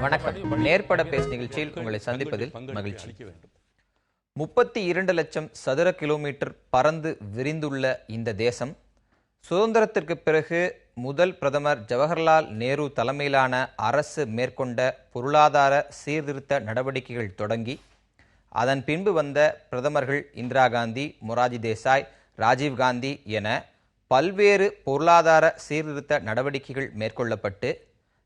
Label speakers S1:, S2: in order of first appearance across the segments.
S1: வணக்கம். நேர்பட பேசு நிகழ்ச்சியில் உங்களை சந்திப்பதில் மகிழ்ச்சி. 32 லட்சம் சதுர கிலோமீட்டர் பறந்து விரிந்துள்ள இந்த தேசம் சுதந்திரத்திற்கு பிறகு முதல் பிரதமர் ஜவஹர்லால் நேரு தலைமையிலான அரசு மேற்கொண்ட பொருளாதார சீர்திருத்த நடவடிக்கைகள் தொடங்கி அதன் பின்பு வந்த பிரதமர்கள் இந்திரா காந்தி, மொராஜி தேசாய், ராஜீவ் காந்தி என பல்வேறு பொருளாதார சீர்திருத்த நடவடிக்கைகள் மேற்கொள்ளப்பட்டு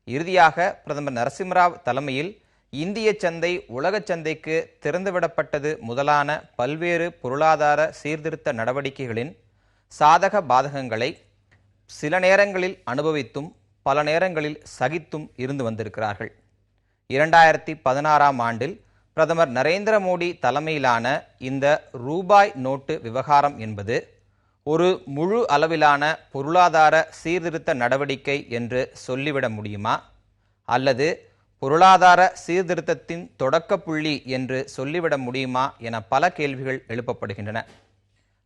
S1: இறுதியாக பிரதமர் நரசிம்மராவ் தலைமையில் இந்திய சந்தை உலக சந்தைக்கு திறந்துவிடப்பட்டது முதலான பல்வேறு பொருளாதார சீர்திருத்த நடவடிக்கைகளின் சாதக பாதகங்களை சில நேரங்களில் அனுபவித்தும் பல நேரங்களில் சகித்தும் இருந்து வந்திருக்கிறார்கள். 2016ஆம் ஆண்டில் பிரதமர் நரேந்திர மோடி தலைமையிலான இந்த ரூபாய் நோட்டு விவகாரம் என்பது ஒரு முழு அளவிலான பொருளாதார சீர்திருத்த நடவடிக்கை என்று சொல்லிவிட முடியுமா, அல்லது பொருளாதார சீர்திருத்தத்தின் தொடக்க புள்ளி என்று சொல்லிவிட முடியுமா என பல கேள்விகள் எழுப்பப்படுகின்றன.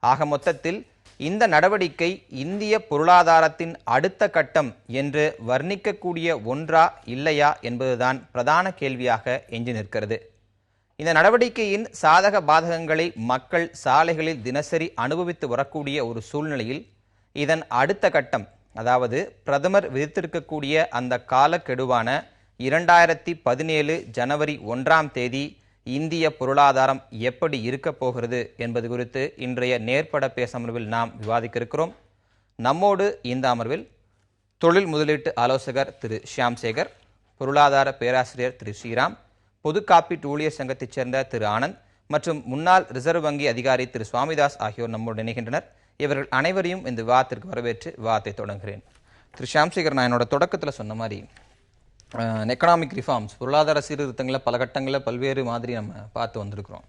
S1: ஆக மொத்தத்தில் இந்த நடவடிக்கை இந்திய பொருளாதாரத்தின் அடுத்த கட்டம் என்று வர்ணிக்கக்கூடிய ஒன்றா இல்லையா என்பதுதான் பிரதான கேள்வியாக எஞ்சி நிற்கிறது. இந்த நடவடிக்கையின் சாதக பாதகங்களை மக்கள் சாலைகளில் தினசரி அனுபவித்து வரக்கூடிய ஒரு சூழ்நிலையில் இதன் அடுத்த கட்டம், அதாவது பிரதமர் விதித்திருக்கக்கூடிய அந்த காலக்கெடுவான 2017 ஜனவரி 1ஆம் தேதி இந்திய பொருளாதாரம் எப்படி இருக்கப் போகிறது என்பது குறித்து இன்றைய நேர்பட பேச அமர்வில் நாம் விவாதிக்க இருக்கிறோம். நம்மோடு இந்த அமர்வில் தொழில் முதலீட்டு ஆலோசகர் திரு ஷியாம் சேகர், பொருளாதார பேராசிரியர் திரு ஸ்ரீராம், பொது காப்பீட்டு ஊழியர் சங்கத்தைச் சேர்ந்த திரு ஆனந்த் மற்றும் முன்னாள் ரிசர்வ் வங்கி அதிகாரி திரு சுவாமிதாஸ் ஆகியோர் நம்மோடு இணைகின்றனர். இவர்கள் அனைவரையும் இந்த விவாதத்திற்கு வரவேற்று விவாதத்தை தொடங்குகிறேன். திரு ஷியாம்சேகர், நான் என்னோட தொடக்கத்தில் சொன்ன மாதிரி எக்கனாமிக் ரிஃபார்ம்ஸ், பொருளாதார சீர்திருத்தங்களை பல கட்டங்களில் பல்வேறு மாதிரி நம்ம பார்த்து வந்திருக்கிறோம்.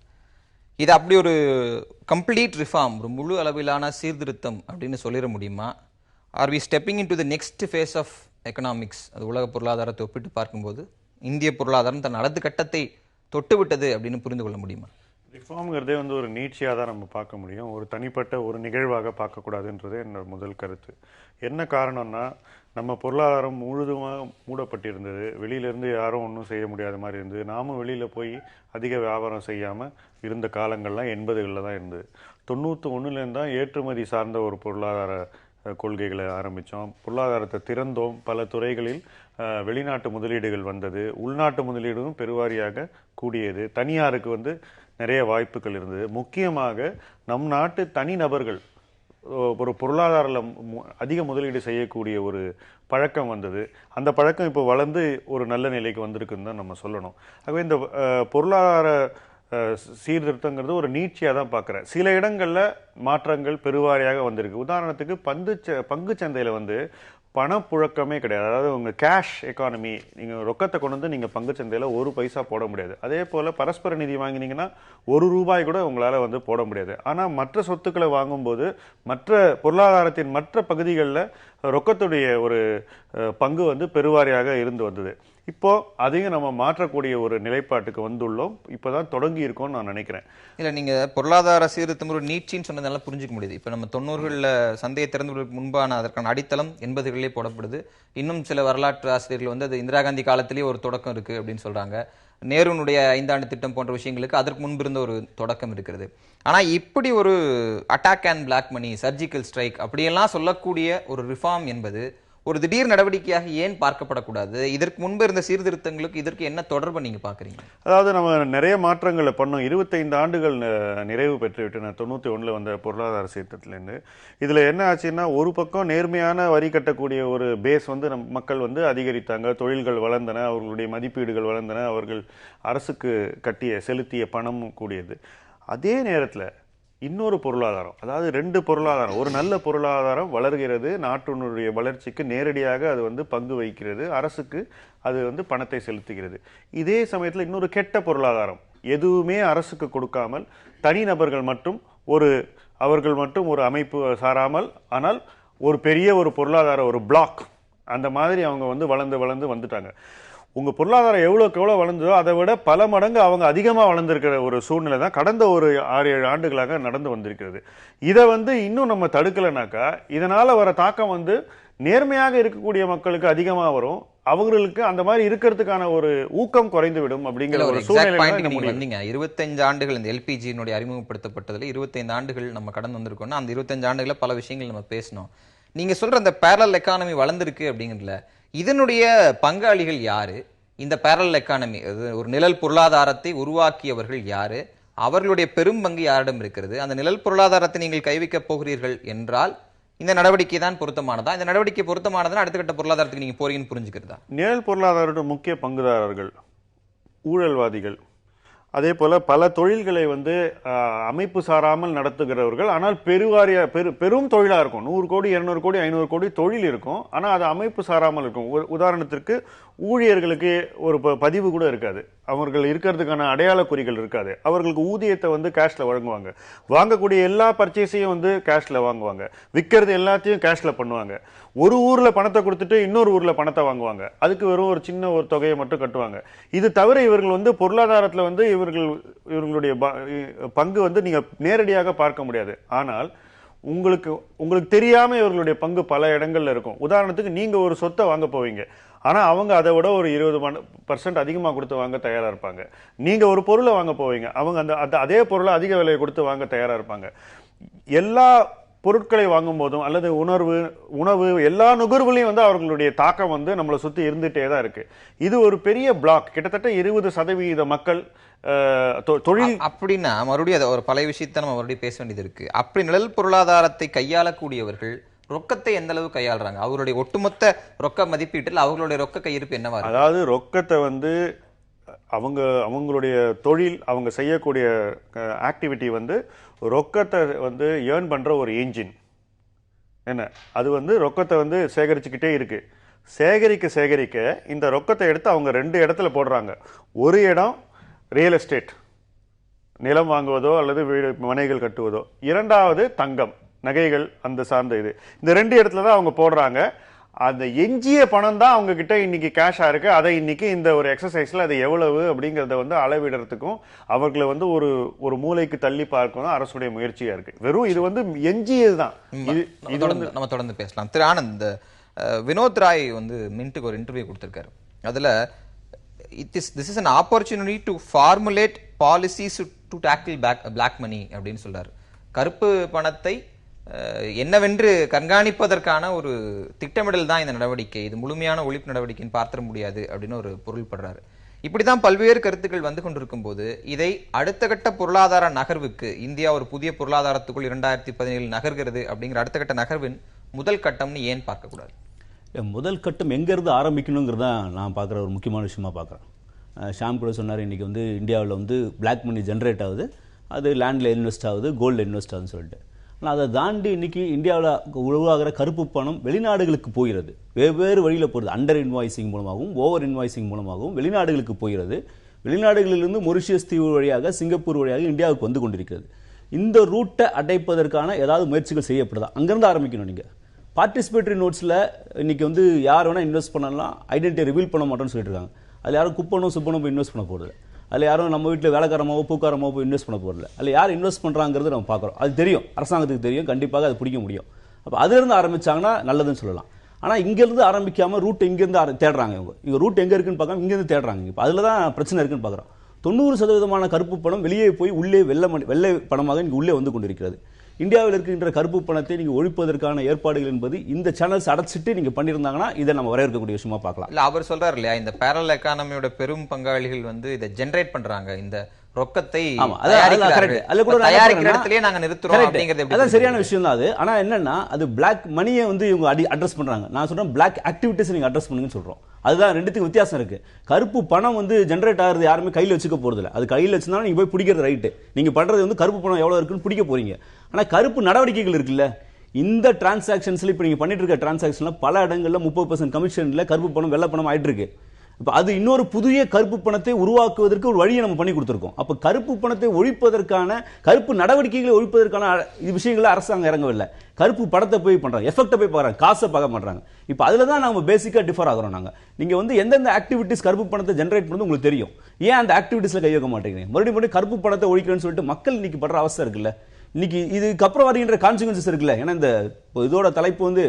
S1: இது அப்படி ஒரு கம்ப்ளீட் ரிஃபார்ம், ஒரு முழு அளவிலான சீர்திருத்தம் அப்படின்னு சொல்லிட முடியுமா? Are we stepping into the next phase of economics? அது உலக பொருளாதாரத்தை ஒப்பிட்டு பார்க்கும்போது இந்திய பொருளாதாரம் தன் அடுத்த கட்டத்தை தொட்டுவிட்டது அப்படின்னு புரிந்து கொள்ள முடியுமா?
S2: ரிஃபார்ம்ங்கிறதே ஒரு நீட்சியாக தான் நம்ம பார்க்க முடியும், ஒரு தனிப்பட்ட ஒரு நிகழ்வாக பார்க்கக்கூடாதுன்றது என்னோட முதல் கருத்து. என்ன காரணம்னா, நம்ம பொருளாதாரம் முழுதுமாக மூடப்பட்டிருந்தது, வெளியிலேருந்து யாரும் ஒன்றும் செய்ய முடியாத மாதிரி இருந்தது. நாமும் வெளியில் போய் அதிக வியாபாரம் செய்யாமல் இருந்த காலங்கள்லாம் 80களில் தான் இருந்தது. 91லேருந்து தான் ஏற்றுமதி சார்ந்த ஒரு பொருளாதார கொள்கைகளை ஆரம்பித்தோம். பொருளாதாரத்தை திறந்தோம். பல துறைகளில் வெளிநாட்டு முதலீடுகள் வந்தது. உள்நாட்டு முதலீடும் பெருவாரியாக கூடியது. தனியாருக்கு நிறைய வாய்ப்புகள் இருந்தது. முக்கியமாக நம் நாட்டு தனிநபர்கள் ஒரு பொருளாதார அதிக முதலீடு செய்யக்கூடிய ஒரு பழக்கம் வந்தது. அந்த பழக்கம் இப்போ வளர்ந்து ஒரு நல்ல நிலைக்கு வந்திருக்குன்னு தான் நம்ம சொல்லணும். ஆகவே இந்த பொருளாதார சீர்திருத்தங்கிறது ஒரு நீட்சியாக தான் பார்க்குறேன். சில இடங்களில் மாற்றங்கள் பெருவாரியாக வந்திருக்கு. உதாரணத்துக்கு பங்கு சந்தையில் பணப்புழக்கமே கிடையாது. அதாவது உங்கள் கேஷ் எக்கானமி, நீங்கள் ரொக்கத்தை கொண்டு நீங்கள் பங்கு சந்தையில் ஒரு பைசா போட முடியாது. அதே போல் பரஸ்பர நிதி வாங்கினீங்கன்னா ₹1 கூட உங்களால் போட முடியாது. ஆனால் மற்ற சொத்துக்களை வாங்கும்போது மற்ற பொருளாதாரத்தின் மற்ற பகுதிகளில் ரொக்கத்துடைய ஒரு பங்கு பெருவாரியாக இருந்து வந்தது. இப்போ அதையும் நம்ம மாற்றக்கூடிய ஒரு நிலைப்பாட்டுக்கு வந்துள்ளோம். இப்போதான் தொடங்கி இருக்கோம்னு நான் நினைக்கிறேன்.
S1: இல்லை, நீங்கள் பொருளாதார சீர்திருத்தம் ஒரு நீட்சின்னு சொன்னதால புரிஞ்சிக்க முடியுது. இப்போ நம்ம 90களில் சந்தையை திறந்துவிடுவதற்கு முன்பான அதற்கான அடித்தளம் 80களிலே போடப்படுது. இன்னும் சில வரலாற்று ஆசிரியர்கள் அது இந்திரா காந்தி காலத்திலேயே ஒரு தொடக்கம் இருக்குது அப்படின்னு சொல்கிறாங்க. நேருனுடைய 5 ஆண்டு திட்டம் போன்ற விஷயங்களுக்கு அதற்கு முன்பு இருந்த ஒரு தொடக்கம் இருக்கிறது. ஆனால் இப்படி ஒரு attack and black money, surgical strike அப்படியெல்லாம் சொல்லக்கூடிய ஒரு ரிஃபார்ம் என்பது ஒரு திடீர் நடவடிக்கையாக ஏன் பார்க்கப்படக்கூடாது? இதற்கு முன்பு இருந்த சீர்திருத்தங்களுக்கு இதற்கு என்ன தொடர்பு நீங்க பாக்குறீங்க?
S2: அதாவது நம்ம நிறைய மாற்றங்களை பண்ணோம். 25 ஆண்டுகள் நிறைவு பெற்றுவிட்டு 91ல் வந்த பொருளாதார சீர்திருத்தத்திலேருந்து இதுல என்ன ஆச்சுன்னா, ஒரு பக்கம் நேர்மையான வரி கட்டக்கூடிய ஒரு பேஸ் மக்கள் அதிகரித்தாங்க, தொழில்கள் வளர்ந்தன, அவர்களுடைய மதிப்பீடுகள் வளர்ந்தன, அவர்கள் அரசுக்கு செலுத்திய பணம் கூடியது. அதே நேரத்தில் இன்னொரு பொருளாதாரம், அதாவது 2 பொருளாதாரம், ஒரு நல்ல பொருளாதாரம் வளர்கிறது, நாட்டினுடைய வளர்ச்சிக்கு நேரடியாக அது பங்கு வகிக்கிறது, அரசுக்கு அது பணத்தை செலுத்துகிறது. இதே சமயத்தில் இன்னொரு கெட்ட பொருளாதாரம், எதுவுமே அரசுக்கு கொடுக்காமல் தனிநபர்கள் மட்டும் அவர்கள் மட்டும் ஒரு அமைப்பு சாராமல், ஆனால் ஒரு பெரிய ஒரு பொருளாதார ஒரு பிளாக் அந்த மாதிரி அவங்க வளர்ந்து வந்துட்டாங்க. உங்க பொருளாதாரம் எவ்வளவுக்கு எவ்வளவு வளர்ந்ததோ அதை விட பல மடங்கு அவங்க அதிகமா வளர்ந்திருக்கிற ஒரு சூழ்நிலை தான் கடந்த ஒரு 6-7 ஆண்டுகளாக நடந்து வந்திருக்கிறது. இதை இன்னும் நம்ம தடுக்கலைனாக்கா இதனால வர தாக்கம் நேர்மையாக இருக்கக்கூடிய மக்களுக்கு அதிகமா வரும். அவங்களுக்கு அந்த மாதிரி இருக்கிறதுக்கான ஒரு ஊக்கம் குறைந்து விடும் அப்படிங்கிற ஒரு சூழ்நிலை.
S1: 25 ஆண்டுகள் இந்த எல்பிஜியினுடைய அறிமுகப்படுத்தப்பட்டதுல 25 ஆண்டுகள் நம்ம கடந்து வந்திருக்கோம்னா அந்த 25 ஆண்டுகள பல விஷயங்கள் நம்ம பேசணும். நீங்க சொல்ற அந்த பேரலல் எக்கானமி வளர்ந்திருக்கு அப்படிங்கறதுல இதனுடைய பங்காளிகள் யாரு? இந்த பேரலல் எக்கானமி ஒரு நிழல் பொருளாதாரத்தை உருவாக்கியவர்கள் யாரு? அவர்களுடைய பெரும் பங்கு யாரிடம் இருக்கிறது? அந்த நிழல் பொருளாதாரத்தை நீங்கள் கைவிக்க போகிறீர்கள் என்றால் இந்த நடவடிக்கை தான் பொருத்தமானதா? இந்த நடவடிக்கை பொருத்தமானதுன்னா அடுத்த கட்ட பொருளாதாரத்துக்கு நீங்க போறீங்கன்னு புரிஞ்சுக்கிறதா?
S2: நிழல் பொருளாதாரோட முக்கிய பங்குதாரர்கள் ஊழல்வாதிகள், அதே போல பல தொழில்களை அமைப்பு சாராமல் நடத்துகிறவர்கள். ஆனால் பெரும் தொழிலா இருக்கும். 100 கோடி 200 கோடி 500 கோடி தொழில் இருக்கும். ஆனா அது அமைப்பு சாராமல் இருக்கும். உதாரணத்திற்கு ஊழியர்களுக்கு ஒரு பதிவு கூட இருக்காது. அவர்கள் இருக்கிறதுக்கான அடையாள குறிகள் இருக்காது. அவர்களுக்கு ஊதியத்தை கேஷ்ல வழங்குவாங்க. வாங்கக்கூடிய எல்லா பர்ச்சேஸையும் கேஷ்ல வாங்குவாங்க. விற்கிறது எல்லாத்தையும் கேஷ்ல பண்ணுவாங்க. ஒரு ஊர்ல பணத்தை கொடுத்துட்டு இன்னொரு ஊர்ல பணத்தை வாங்குவாங்க. அதுக்கு வெறும் ஒரு சின்ன ஒரு தொகையை மட்டும் கட்டுவாங்க. இது தவிர இவர்கள் பொருளாதாரத்துல இவர்களுடைய பங்கு நீங்க நேரடியாக பார்க்க முடியாது. ஆனால் உங்களுக்கு தெரியாம இவர்களுடைய பங்கு பல இடங்கள்ல இருக்கும். உதாரணத்துக்கு நீங்க ஒரு சொத்தை வாங்க போவீங்க. ஆனா அவங்க அதை விட ஒரு 20% அதிகமா கொடுத்து வாங்க தயாரா இருப்பாங்க. நீங்க ஒரு பொருளை வாங்க போவீங்க. அவங்க அதே பொருளை அதிக விலையை கொடுத்து வாங்க தயாரா இருப்பாங்க. எல்லா பொருட்களை வாங்கும் போதும் அல்லது உணவு எல்லா நுகர்வுலையும் அவர்களுடைய தாக்கம் நம்மளை சுத்தி இருந்துட்டே தான் இருக்கு. இது ஒரு பெரிய பிளாக். கிட்டத்தட்ட 20% மக்கள் தொழில். அப்படின்னா
S1: மறுபடியும் அதை ஒரு பழைய விஷயத்தை நம்ம மறுபடியும் பேச வேண்டியது இருக்கு. அப்படி நிழல் பொருளாதாரத்தை கையாளக்கூடியவர்கள் ரொக்கத்தை எந்த அளவு கையாளுறாங்க? அவருடைய ஒட்டுமொத்த ரொக்க மதிப்பீட்டில் அவர்களுடைய ரொக்க கையிருப்பு என்னவா?
S2: அதாவது ரொக்கத்தை அவங்களுடைய தொழில், அவங்க செய்யக்கூடிய ஆக்டிவிட்டி ரொக்கத்தை ஏர்ன் பண்ற ஒரு என்ஜின் என்ன, அது ரொக்கத்தை சேகரிச்சுக்கிட்டே இருக்கு. சேகரிக்க இந்த ரொக்கத்தை எடுத்து அவங்க 2 இடத்துல போடுறாங்க. ஒரு இடம் ரியல் எஸ்டேட், நிலம் வாங்குவதோ அல்லது வீடு மனைகள் கட்டுவதோ. இரண்டாவது தங்கம், நகைகள், அந்த சார்ந்த இது. இந்த 2 இடத்துல தான் அவங்க போடுறாங்க. அந்த எஞ்சிய பணம் தான் அவங்க கிட்ட இன்னைக்கு கேஷா இருக்கு. அதை இன்னைக்கு இந்த ஒரு எக்ஸசைஸ்ல அது எவ்வளவு அப்படிங்கறத அளவிடுறதுக்கும் அவர்களை ஒரு மூலைக்கு தள்ளி பார்க்கணும் அரசுடைய முயற்சியா இருக்கு. வெறும் இது எஞ்சியதுதான்.
S1: நம்ம தொடர்ந்து பேசலாம். திரு ஆனந்த், வினோத் ராய் மின்ட்டுக்கு ஒரு இன்டர்வியூ கொடுத்திருக்காரு. அதுல this is an opportunity to formulate policies to tackle black money அப்படின்னு சொல்றாரு. கருப்பு பணத்தை என்னவென்று கண்காணிப்பதற்கான ஒரு திட்டமிடல் தான் இந்த நடவடிக்கை. இது முழுமையான ஒழிப்பு நடவடிக்கைன்னு பார்த்திட முடியாது அப்படின்னு ஒரு பொருள் படுறாரு. இப்படிதான் பல்வேறு கருத்துக்கள் கொண்டிருக்கும் போது இதை அடுத்த கட்ட பொருளாதார நகர்வுக்கு இந்தியா ஒரு புதிய பொருளாதாரத்துக்குள் 2017 நகர்கிறது அப்படிங்கிற அடுத்த கட்ட நகர்வின் முதல் கட்டம்னு ஏன் பார்க்க கூடாது?
S3: முதல் கட்டம் எங்கேருந்து ஆரம்பிக்கணுங்கிறத நான் பார்க்குற ஒரு முக்கியமான விஷயமா பார்க்குறேன். ஷாம் கூட சொன்னார், இன்றைக்கி இந்தியாவில் பிளாக் மணி ஜென்ரேட் ஆகுது, அது லேண்டில் இன்வெஸ்ட் ஆகுது, கோல்டில் இன்வெஸ்ட் ஆகுதுன்னு சொல்லிட்டு. ஆனால் அதை தாண்டி இன்றைக்கி இந்தியாவில் உருவாகிற கருப்பு பணம் வெளிநாடுகளுக்கு போகிறது. வெவ்வேறு வழியில் போகிறது. அண்டர் இன்வாய்சிங் மூலமாகவும் ஓவர் இன்வாய்சிங் மூலமாகவும் வெளிநாடுகளுக்கு போகிறது. வெளிநாடுகளிலிருந்து மொரிஷியஸ் தீவு வழியாக சிங்கப்பூர் வழியாக இந்தியாவுக்கு வந்து கொண்டிருக்கிறது. இந்த ரூட்டை அடைப்பதற்கான ஏதாவது முயற்சிகள் செய்யப்படுதா? அங்கேருந்து ஆரம்பிக்கணும். நீங்கள் பார்ட்டிசிபேட்டரி நோட்ஸில் இன்றைக்கி யார் வேணால் இன்வெஸ்ட் பண்ணலாம், ஐடென்டிட்டி ரிவீல் பண்ண மாட்டோம்னு சொல்லிட்டு இருக்காங்க. அதில் யாரும் குப்பனும் சுப்பனும் போய் இன்வெஸ்ட் பண்ண போகிறது, அதில் யாரும் நம்ம வீட்டில் வேலைக்காரமாவோ பூக்காரமாவோ போய் இன்வெஸ்ட் பண்ண போகிறதில்ல. அதில் யார் இன்வெஸ்ட் பண்ணுறாங்கிறது நம்ம பார்க்குறோம். அது தெரியும், அரசாங்கத்துக்கு தெரியும், கண்டிப்பாக அது பிடிக்க முடியும். அப்போ அதிலிருந்து ஆரம்பித்தாங்கன்னா நல்லதுன்னு சொல்லலாம். ஆனால் இங்கேருந்து ஆரம்பிக்காமல் ரூட் இங்கேருந்து தேடுறாங்க. இவங்க ரூட் எங்கே இருக்குன்னு பார்க்காம இங்கேருந்து தேடுறாங்க. இப்போ அதில் தான் பிரச்சனை இருக்குன்னு பார்க்குறோம். 90% கருப்பு பணம் வெளியே போய் உள்ளே வெள்ளை பணமாக இங்கே உள்ளே வந்து கொண்டிருக்கிறது. இந்தியாவில் இருக்கின்ற கருப்பு பணத்தை நீங்க ஒழிப்பதற்கான ஏற்பாடுகள் என்பது இந்த சேனல்ஸ் அடைச்சிட்டு நீங்க பண்ணியிருந்தாங்கன்னா இதை நம்ம வரவேற்கக்கூடிய விஷயமா பார்க்கலாம்.
S1: இல்ல அவர் சொல்றாரு இல்லையா, இந்த பேரலல் எக்கானமியோட பெரும் பங்காளிகள் இதை ஜெனரேட் பண்றாங்க, இந்த ரொக்கத்தை
S3: சரியான விஷயம் தான் அது. ஆனா என்னன்னா அது பிளாக் மணியை இவங்க அட்ரஸ் பண்றாங்க. நான் சொல்றேன் பிளாக் ஆக்டிவிட்டிஸ் நீங்க அட்ரஸ் பண்ணுங்கன்னு சொல்றோம். அதுதான் ரெண்டுத்துக்கு வித்தியாசம் இருக்கு. கருப்பு பணம் ஜெனரேட் ஆகுறது யாருமே கையில் வச்சுக்க போறது இல்லை. அது கையில் வச்சுருந்தாலும் நீங்க போய் பிடிக்கிறது ரைட்டு. நீங்க பண்றது கருப்பு பணம் எவ்வளவு இருக்குன்னு பிடிக்க போறீங்க. ஆனா கருப்பு நடவடிக்கைகள் இருக்குல்ல, இந்த டிரான்சாக்ஷன்ஸ்ல இப்ப நீங்க பண்ணிட்டு இருக்க டிரான்சாக்ஷன்ல பல இடங்கள்ல 30% கமிஷன்ல கருப்பு பணம் வெள்ளை பணம் ஆயிட்டு இருக்கு. இப்போ அது இன்னொரு புதிய கருப்பு பணத்தை உருவாக்குவதற்கு ஒரு வழியை நம்ம பண்ணி கொடுத்துருக்கோம். அப்போ கருப்பு பணத்தை ஒழிப்பதற்கான, கருப்பு நடவடிக்கைகளை ஒழிப்பதற்கான விஷயங்களை அரசாங்கம் இறங்கவில்லை. கருப்பு படத்தை போய் பண்றாங்க, எஃபெக்டை போய் பார்க்குறாங்க, காசை பார்க்க மாட்டாங்க. இப்போ அதில் தான் நம்ம பேசிக்காக டிஃபர் ஆகிறோம். நாங்கள் நீங்கள் வந்து எந்தெந்த ஆக்டிவிட்டிஸ் கருப்பு பணத்தை ஜென்ரேட் பண்ணுறது உங்களுக்கு தெரியும், ஏன் அந்த ஆக்டிவிட்டிஸில் கை வைக்க மாட்டேங்கிறீங்க? மறுபடியும் கருப்பு பணத்தை ஒழிக்கிறேன்னு சொல்லிட்டு மக்கள் இன்னைக்கு படுற அவஸ்தை இருக்குல்ல. இன்னைக்கு இதுக்கப்புறம் வருகின்ற கான்சிக்வன்சஸ் இருக்குல்ல. ஏன்னா இந்த இதோட தலைப்பு வந்து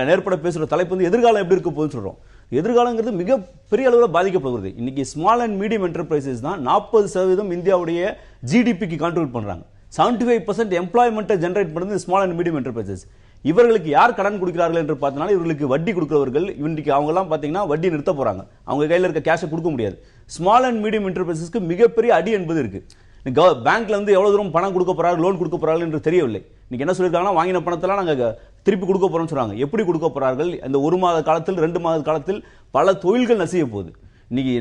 S3: நேர்பட பேசுகிற தலைப்பு வந்து எதிர்காலம் எப்படி இருக்க போகுதுன்னு சொல்கிறோம். எதிர்காலங்கிறது மிக பெரிய அளவில் பாதிக்கப்படுகிறது. இன்னைக்கு ஸ்மால் அண்ட் மீடியம் என்டர்பிரைசஸ் தான் 40% இந்தியாவுடைய ஜிடிபிக்கு கான்ட்ரிபியூட் பண்றாங்க. 75% எம்ப்ளாய்மெண்ட்டை ஜென்ரேட் பண்ணுறது ஸ்மால் அண்ட் மீடியம் என்டர்பிரைசஸ். இவர்களுக்கு யார் கடன் கொடுக்கிறார்கள் என்று பார்த்தனால இவர்களுக்கு வட்டி கொடுக்கிறவர்கள் இன்னைக்கு அவங்கலாம் பார்த்தீங்கன்னா வட்டி நிறுத்த போறாங்க. அவங்க கையில் இருக்க கேஷை கொடுக்க முடியாது. ஸ்மால் அண்ட் மீடியம் என்டர்பிரைசஸ்க்கு மிகப்பெரிய அடி என்பது இருக்கு. பேங்க்ல வந்து எவ்வளவு தூரம் பணம் கொடுக்க போறாங்க, லோன் கொடுக்க போறார்கள் என்று தெரியவில்லை. இன்னைக்கு என்ன சொல்லியிருக்காங்கன்னா, வாங்கின பணத்தெல்லாம் நாங்க திருப்பி கொடுக்க போறோம்னு சொல்றாங்க. எப்படி கொடுக்க போறார்கள்? இந்த 1 மாத காலத்தில் 2 மாத காலத்தில் பல தொழில்கள் நசிய போகுது. இன்னைக்கு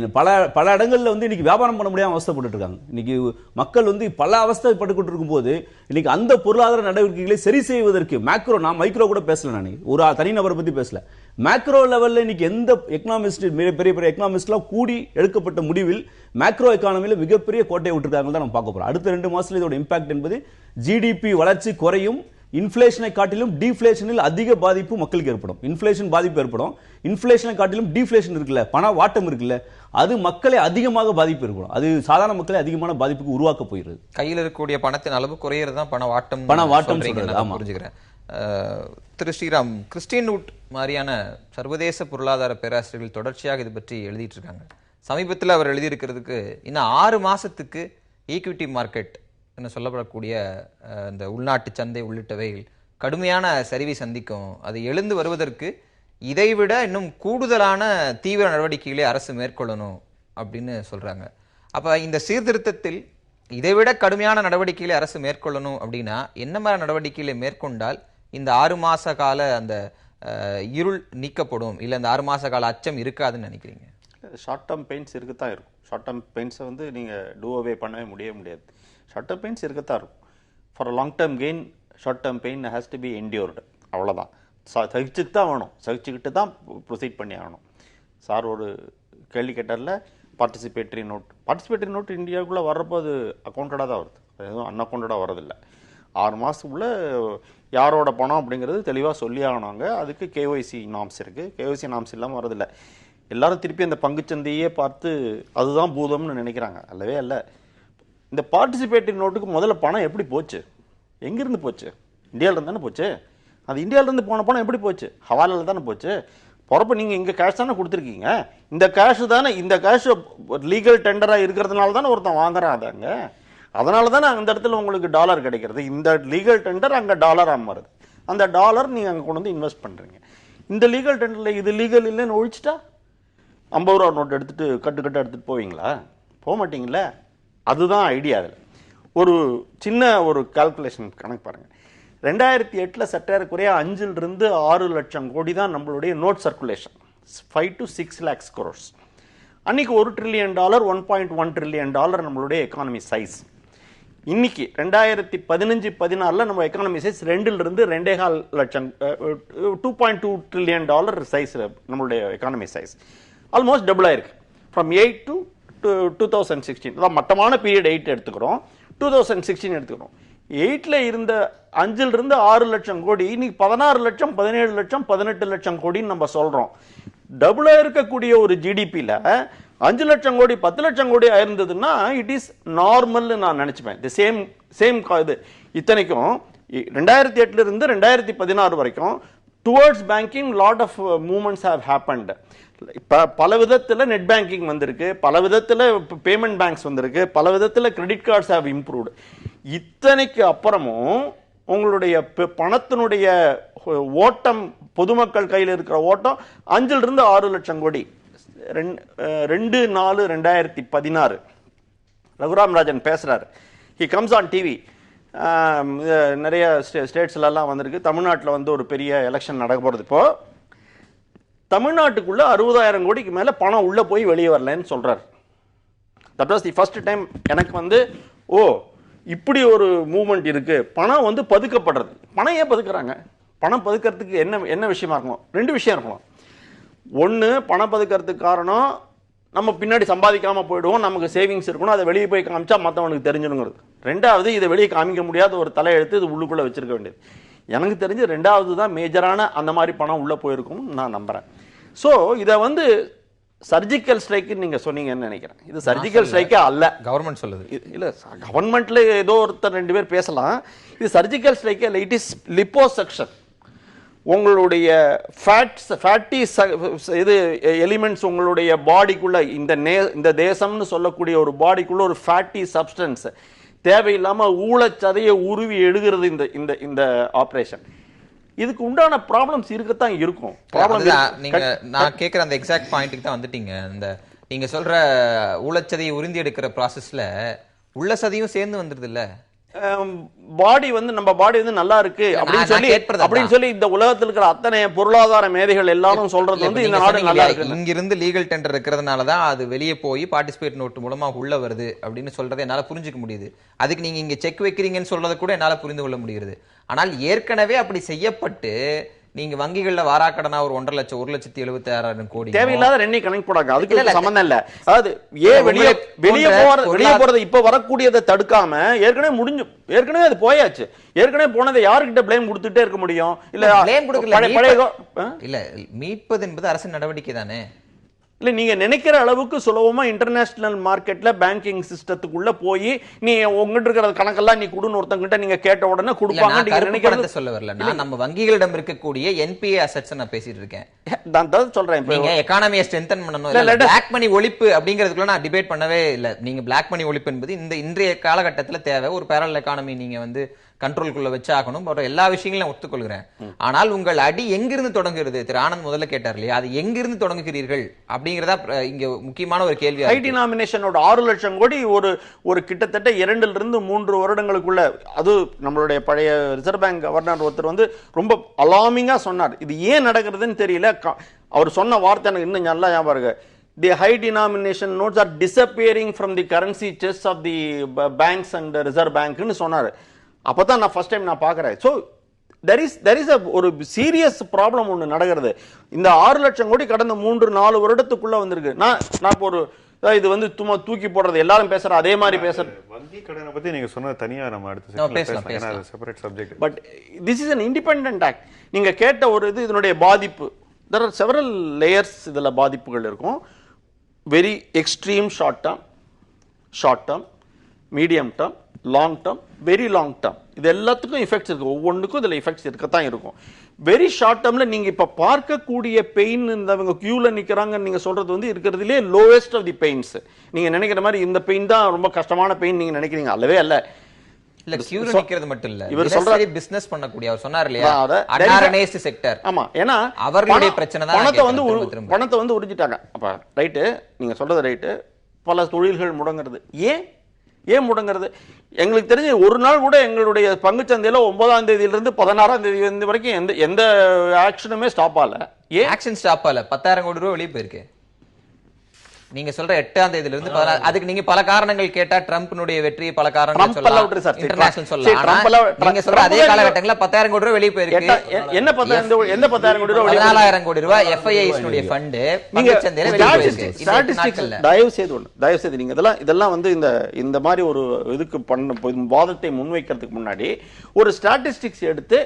S3: பல இடங்கள்ல வந்து இன்னைக்கு வியாபாரம் பண்ண முடியாம அவஸ்தைப்பட்டு இருக்காங்க. இன்னைக்கு மக்கள் வந்து பல அவஸ்தைப்பட்டு இருக்கும் போது இன்னைக்கு அந்த பொருளாதார நடவடிக்கைகளை சரி செய்வதற்கு மேக்ரோ, நான் மைக்ரோ கூட பேசல, நான் ஒரு தனிநபரை பத்தி பேசல, மேக்ரோ லெவல்ல இன்னைக்கு எந்த எக்கனாமிஸ்ட், பெரிய பெரிய எக்கனாமிஸ்ட்லாம் கூடி எடுக்கப்பட்ட முடிவில் மேக்ரோ எக்கானமியில மிகப்பெரிய கோட்டையை விட்டுருக்காங்க தான் நம்ம பார்க்க போறோம். அடுத்த 2 மாசத்துல இதோட இம்பாக்ட் என்பது ஜிடிபி வளர்ச்சி குறையும், இன்ஃப்ளேஷனை காட்டிலும் டீஃப்ளேஷனில் அதிக பாதிப்பு மக்களுக்கு ஏற்படும். இன்ஃப்ளேஷன் பாதிப்பு ஏற்படும், இன்ஃப்ளேஷனை காட்டிலும் டீஃப்ளேஷன் இருக்குல்ல, பண வாட்டம் இருக்குல்ல, அது மக்களை அதிகமாக பாதிப்பு ஏற்படும். அது சாதாரண மக்களை அதிகமான பாதிப்புக்கு உருவாக்க போகிறது.
S1: கையில் இருக்கக்கூடிய பணத்தின் அளவு குறையிறது தான் பண வாட்டம் புரிஞ்சுக்கிறேன். திரு ஸ்ரீராம், கிறிஸ்டியன் வூட் மாதிரியான சர்வதேச பொருளாதார பேராசிரியர்கள் தொடர்ச்சியாக இது பற்றி எழுதிட்டு இருக்காங்க. சமீபத்தில் அவர் எழுதியிருக்கிறதுக்கு இன்னும் 6 மாசத்துக்கு ஈக்விட்டி மார்க்கெட் என்ன சொல்லப்படக்கூடிய இந்த உள்நாட்டு சந்தை உள்ளிட்டவை கடுமையான சரிவை சந்திக்கும். அது எழுந்து வருவதற்கு இதைவிட இன்னும் கூடுதலான தீவிர நடவடிக்கைகளை அரசு மேற்கொள்ளணும் அப்படின்னு சொல்றாங்க. அப்ப இந்த சீர்திருத்தத்தில் இதைவிட கடுமையான நடவடிக்கைகளை அரசு மேற்கொள்ளணும் அப்படின்னா என்ன மாதிரி நடவடிக்கைகளை மேற்கொண்டால் இந்த 6 மாச கால அந்த இருள் நீக்கப்படும், இல்லை இந்த 6 மாச கால அச்சம் இருக்காதுன்னு நினைக்கிறீங்க?
S4: ஷார்ட் டேர்ம் பெயின்ஸ் இருக்கத்தான் இருக்கும். ஷார்ட் டேர்ம் பெயின்ஸை வந்து நீங்கள் டூ அவே பண்ணவே முடியாது. ஷார்ட் டேர்ம் பெயின்ஸ் இருக்கத்தான் இருக்கும். For a long term gain short term pain has to be endured. அவ்வளோதான். சகிச்சுட்டு தான் வேணும், சகிச்சுக்கிட்டு தான் ப்ரொசீட் பண்ணி ஆகணும். சார் ஒரு கேள்வி கேட்டார்ல, பார்ட்டிசிபேட்டரி நோட் இந்தியாவுக்குள்ளே வர்றப்போ அது அக்கௌண்டடாக தான் வருது, அது எதுவும் அன்அக்கௌண்டடாக வரதில்லை. 6 மாதத்துக்குள்ளே யாரோட பணம் அப்படிங்கிறது தெளிவாக சொல்லி ஆகணுங்க. அதுக்கு கேஒய்சி நாம்ஸ் இருக்குது. கேஒய்சி நாம்ஸ் இல்லாமல் வரதில்லை. எல்லாரும் திருப்பி அந்த பங்குச்சந்தையே பார்த்து அதுதான் பூதம்னு நினைக்கிறாங்க. அல்லவே அல்ல. இந்த பார்ட்டிசிபேட்டரி நோட்டுக்கு முதல்ல பணம் எப்படி போச்சு? எங்கேருந்து போச்சு? இந்தியாவிலேருந்து தானே போச்சு. அது இந்தியாவிலேருந்து போன பணம் எப்படி போச்சு? ஹவாலாவில் தானே போச்சு. பொறப்ப நீங்கள் இங்கே கேஷ் தானே கொடுத்துருக்கீங்க. இந்த கேஷு லீகல் டெண்டராக இருக்கிறதுனால தானே ஒருத்தன் வாங்குறான். அதாங்க, அதனால தானே அந்த இடத்துல உங்களுக்கு டாலர் கிடைக்கிறது. இந்த லீகல் டெண்டர் அங்கே டாலராக மாறுது. அந்த டாலர் நீங்கள் அங்கே கொண்டு வந்து இன்வெஸ்ட் பண்ணுறீங்க. இந்த லீகல் டெண்டரில் இது லீகல் இல்லைன்னு ஒழிச்சிட்டா 50 ரூபா நோட் எடுத்துகிட்டு கட்டு எடுத்துகிட்டு போவீங்களா? போக மாட்டீங்களே. அதுதான் ஐடியா. அதில் ஒரு கால்குலேஷன் கணக்கு பாருங்கள். 2008 சற்றேறக்குறைய 5 to 6 லட்சம் கோடி தான் நம்மளுடைய note circulation, 5 to 6 lakhs crores. அன்னைக்கு $1 trillion, $1.1 trillion நம்மளுடைய எக்கானமி சைஸ். இன்னைக்கு 2015-16 நம்ம எக்கானமி சைஸ் 2 to 2.5 லட்சம், $2.2 trillion சைஸ் நம்மளுடைய எக்கானமி சைஸ். ஆல்மோஸ்ட் டபுள் ஆயிருக்கு. From 8 to 2016. அதான் மட்டமான பீரியட் 8 எடுத்துக்கிறோம், 2016 எடுத்துக்கிறோம். 8ல் இருந்த 5 to 6 லட்சம் கோடி இன்னைக்கு 16 லட்சம், 17 லட்சம், 18 லட்சம் கோடின்னு நம்ம சொல்றோம். டபுளா இருக்கக்கூடிய ஒரு ஜிடிபியில் 5 லட்சம் கோடி 10 லட்சம் கோடி ஆயிருந்ததுன்னா இட் இஸ் நார்மல் நான் நினைச்சுப்பேன். இது சேம் இது. இத்தனைக்கும் 2008 இருந்து 2016 வரைக்கும் towards banking lot of movements have happened. பல விதத்தில் நெட் பேங்கிங் வந்திருக்கு, பல விதத்தில் பேமெண்ட் பேங்க்ஸ் வந்திருக்கு, பல விதத்தில் கிரெடிட் கார்ட்ஸ் ஹேவ் இம்ப்ரூவ்டு. இத்தனைக்கு அப்புறமும் உங்களுடைய பணத்தினுடைய ஓட்டம், பொதுமக்கள் கையில் இருக்கிற ஓட்டம் 5 to 6 லட்சம் கோடி. 2/4/2016 ரகுராம் ராஜன் பேசுறாரு. He comes on TV. நிறைய ஸ்டேட்ஸ்லாம் வந்திருக்கு. தமிழ்நாட்டில் வந்து ஒரு பெரிய எலெக்ஷன் நடக்க போகிறது. இப்போ தமிழ்நாட்டுக்குள்ள 60,000 கோடிக்கு மேல பணம் உள்ள போய் வெளியே வரலன்னு சொல்றாரு. That was the first time எனக்கு வந்து இப்படி ஒரு மூவ்மெண்ட் இருக்கு. பணம் வந்து பதுக்கப்படுறது. பணம் ஏன் பதுக்குறாங்க? பணம் பதுக்கிறதுக்கு என்ன விஷயமா இருக்கணும்? 2 விஷயம் இருக்கணும். ஒன்று, பணம் பதுக்கிறதுக்கு காரணம் நம்ம பின்னாடி சம்பாதிக்காம போயிடுவோம், நமக்கு சேவிங்ஸ் இருக்கணும், அதை வெளியே போய் காமிச்சா மற்றவனுக்கு தெரிஞ்சிடுங்கிறது. ரெண்டாவது, இதை வெளியே காமிக்க முடியாத ஒரு தலையெழுத்து இது உள்ளுக்குள்ள வச்சிருக்க வேண்டியது. எனக்கு தெரிஞ்சு ரெண்டாவது தான் மேஜரான அந்த மாதிரி பணம் உள்ள போயிருக்கும்னு நான் நம்புறேன். ஸோ இதை வந்து சர்ஜிக்கல் ஸ்ட்ரைக்கு நீங்க சொன்னீங்கன்னு நினைக்கிறேன். இது சர்ஜிக்கல் ஸ்ட்ரைக்கே அல்ல,
S1: கவர்மெண்ட் சொல்லுது.
S4: இல்ல கவர்மெண்ட்ல ஏதோ ஒருத்தர் 2 பேர் பேசலாம். இது சர்ஜிக்கல் ஸ்ட்ரைக்கே இல்லை, இட் இஸ் லிப்போசக்ஷன். உங்களுடைய ஃபேட்டி இது எலிமெண்ட்ஸ் உங்களுடைய பாடிக்குள்ள, இந்த தேசம்னு சொல்லக்கூடிய ஒரு பாடிக்குள்ள ஒரு ஃபேட்டி சப்ஸ்டன்ஸ் தேவையில்லாம ஊழச்சதையை உருவி எடுக்கிறது இந்த ஆபரேஷன். இதுக்கு உண்டான ப்ராப்ளம்ஸ் இருக்கத்தான் இருக்கும்.
S1: நான் கேட்கிற அந்த எக்ஸாக்ட் பாயிண்ட்டுக்கு தான் வந்துட்டீங்க. இந்த நீங்க சொல்ற ஊழச்சதையை உறிந்தி எடுக்கிற ப்ராசஸ்ல உள்ள சதையும் சேர்ந்து வந்துருது இல்ல.
S4: பாடி வந்து நம்ம பாடி வந்து நல்லா இருக்கு அப்படின்னு சொல்லி இந்த உலகத்தில் இருக்கிற அத்தனை பொருளாதார மேதைகள் எல்லாரும் சொல்றது வந்து இந்த நாடு நல்லா இருக்கு.
S1: இங்கிருந்து லீகல் டெண்டர் இருக்கிறதுனாலதான் அது வெளியே போய் பார்ட்டிசிபேட் நோட்டு மூலமா உள்ள வருது அப்படின்னு சொல்றதை என்னால புரிஞ்சுக்க முடியுது. அதுக்கு நீங்க இங்க செக் வைக்கிறீங்கன்னு சொல்றதை கூட என்னால புரிந்து கொள்ள முடிகிறது. ஆனால் ஏற்கனவே அப்படி செய்யப்பட்டு நீங்க வங்கிகள்ல வாராக்கடனா ஒரு 1,76,000 கோடி
S4: தேவையில்லாத ரெண்டே கணக்கு போடாங்க, அதுக்கு சம்பந்தம் இல்ல. அதாவது வெளியே போறது இப்ப வரக்கூடியதை தடுக்காம ஏற்கனவே அது போயாச்சு. ஏற்கனவே போனதை யாருக்கிட்ட பிளேம் கொடுத்துட்டே இருக்க முடியும்?
S1: இல்ல மீட்பது என்பது அரசின் நடவடிக்கை தானே.
S4: இல்ல நீங்க நினைக்கிற அளவுக்கு சுலபமா இன்டர்நேஷனல் மார்க்கெட்ல பேங்கிங் சிஸ்டத்துக்குள்ள போய் நீ உங்ககிட்ட இருக்கிற கணக்கெல்லாம் நீ கொடுன்னு ஒருத்தங்கிட்ட நீங்க கேட்ட உடனே கொடுப்பாங்க. நீங்க நினைக்கிறத
S1: சொல்ல வரல, நான் நம்ம வங்கிகளிடம் இருக்கக்கூடிய என்பிஏ அசெட்ஸ் நான் பேசிட்டு இருக்கேன்.
S4: நான் சொல்றேன்,
S1: நீங்க எக்கானமியை ஸ்ட்ரென்தன் பண்ணணும். பிளாக் மணி ஒழிப்பு அப்படிங்கிறதுக்குள்ள நான் டிபேட் பண்ணவே இல்லை. நீங்க பிளாக் மணி ஒழிப்பு என்பது இன்றைய காலகட்டத்தில் தேவை. ஒரு பேரல் எக்கானமி நீங்க வந்து கண்ட்ரோல்குள்ள வச்சாகணும். எல்லா விஷயங்களும் ஒத்துக்கொள்கிறேன். ஆனால் உங்கள் அடி எங்கிருந்து தொடங்குகிறது? திரு ஆனந்த் முதல்ல கேட்டார் இல்லையா, அது எங்கிருந்து தொடங்குகிறீர்கள் அப்படிங்கறதா இங்க முக்கியமான ஒரு கேள்வி.
S4: ஹை டினாமினேஷனோட 6 லட்சம் கோடி ஒரு கிட்டத்தட்ட 2 இருந்து 3 வருடங்களுக்குள்ள, அது நம்மளுடைய பழைய ரிசர்வ் பேங்க் கவர்னர் ஒருத்தர் வந்து ரொம்ப அலார்மிங்கா சொன்னார். இது ஏன் நடக்கிறதுன்னு தெரியல. அவர் சொன்ன வார்த்தை எனக்கு இன்னும் நல்லா ஞாபகம் இருக்கு. The high denomination notes are disappearing from the currency chests of the banks and reserve bank ன்னு சொன்னாரு. அப்பதான் நான் ஃபர்ஸ்ட் டைம் நான் பார்க்கிறேன். ஸோ there is ஒரு சீரியஸ் ப்ராப்ளம் ஒன்று நடக்கிறது. இந்த 6 லட்சம் கோடி கடந்த 3-4 வருடத்துக்குள்ள வந்திருக்கு. நான் இப்போ ஒரு இது வந்து தூக்கி போடுறது எல்லாரும் பேசுற அதே மாதிரி பேசுற
S2: வங்கி கடனை பத்தி நீங்க சொன்னது தனியா நம்ம அடுத்து separate subject.
S4: But this is an independent act. நீங்க கேட்ட ஒரு இது இதனுடைய பாதிப்பு, there are several layers. இதுல பாதிப்புகள் இருக்கும். Very extreme short term, medium term, long term, very long term. இது எல்லாத்துக்கும் எஃபெக்ட்ஸ் இருக்கு. ஒவ்வொன்றுக்கும் இதுல எஃபெக்ட்ஸ் இருக்கத்தான் இருக்கும். வெரி ஷார்ட் டேர்ம்ல நீங்க இப்ப பார்க்கக்கூடிய பெயின், இந்த கியூல நிக்கிறாங்க நீங்க சொல்றது வந்து இருக்கிறதுலே லோவஸ்ட் ஆஃப் தி பெயின்ஸ். நீங்க நினைக்கிற மாதிரி இந்த பெயின் தான் ரொம்ப கஷ்டமான பெயின் நீங்க நினைக்கிறீங்க, அல்லவே அல்ல.
S1: இல்ல கியூல நிக்கிறது மட்டும் இல்ல, இவர் சொல்ற பிசினஸ் பண்ணக்கூடிய அவர் சொன்னார் இல்லையா, அன்ஆர்கனைஸ்ட் செக்டர்.
S4: ஆமா, ஏன்னா
S1: அவர்களுடைய பிரச்சனை தான்
S4: பணத்தை வந்து உறிஞ்சிட்டாங்க. அப்ப ரைட்டு, நீங்க சொல்றது ரைட்டு. பல தொழில்கள் முடங்குறது. ஏன் முடங்குறது? எங்களுக்கு தெரிஞ்சு ஒரு நாள் கூட எங்களுடைய பங்குச்சந்தையில 9ஆம் தேதியிலிருந்து 16ஆம் தேதி வரைக்கும் எந்த ஆக்ஷனுமே ஸ்டாப் ஆகல.
S1: ஆக்ஷன் ஸ்டாப் ஆகல. 10,000 கோடி ரூபாய் வெளியே போயிருக்கு. நீங்க சொல்ற 8ஆம் தேதியில இருந்து அதுக்கு நீங்க பல காரணங்கள் கேட்டா ட்ரம்ப்னுடைய வெற்றி பல காரணங்கள் சொல்லலாம், இன்டர்நேஷனல் சொல்லலாம். நீங்க சொல்ற அதே காலகட்டங்கள்ல 10,000 கோடி ரூபாய் வெளியே போயிருக்கு.
S4: என்ன 10,000 கோடி ரூபாய்?
S1: 14,000 கோடி ரூபாய் FIIs உடைய ஃபண்ட் பங்குச்சந்தையில வெளியே போயிருக்கு.
S4: தயவு செய்து நீங்க இதெல்லாம் வந்து இந்த மாதிரி ஒரு இதுக்கு வாதத்தை முன்வைக்கிறதுக்கு முன்னாடி ஒரு ஸ்டாட்டிஸ்டிக்ஸ் எடுத்து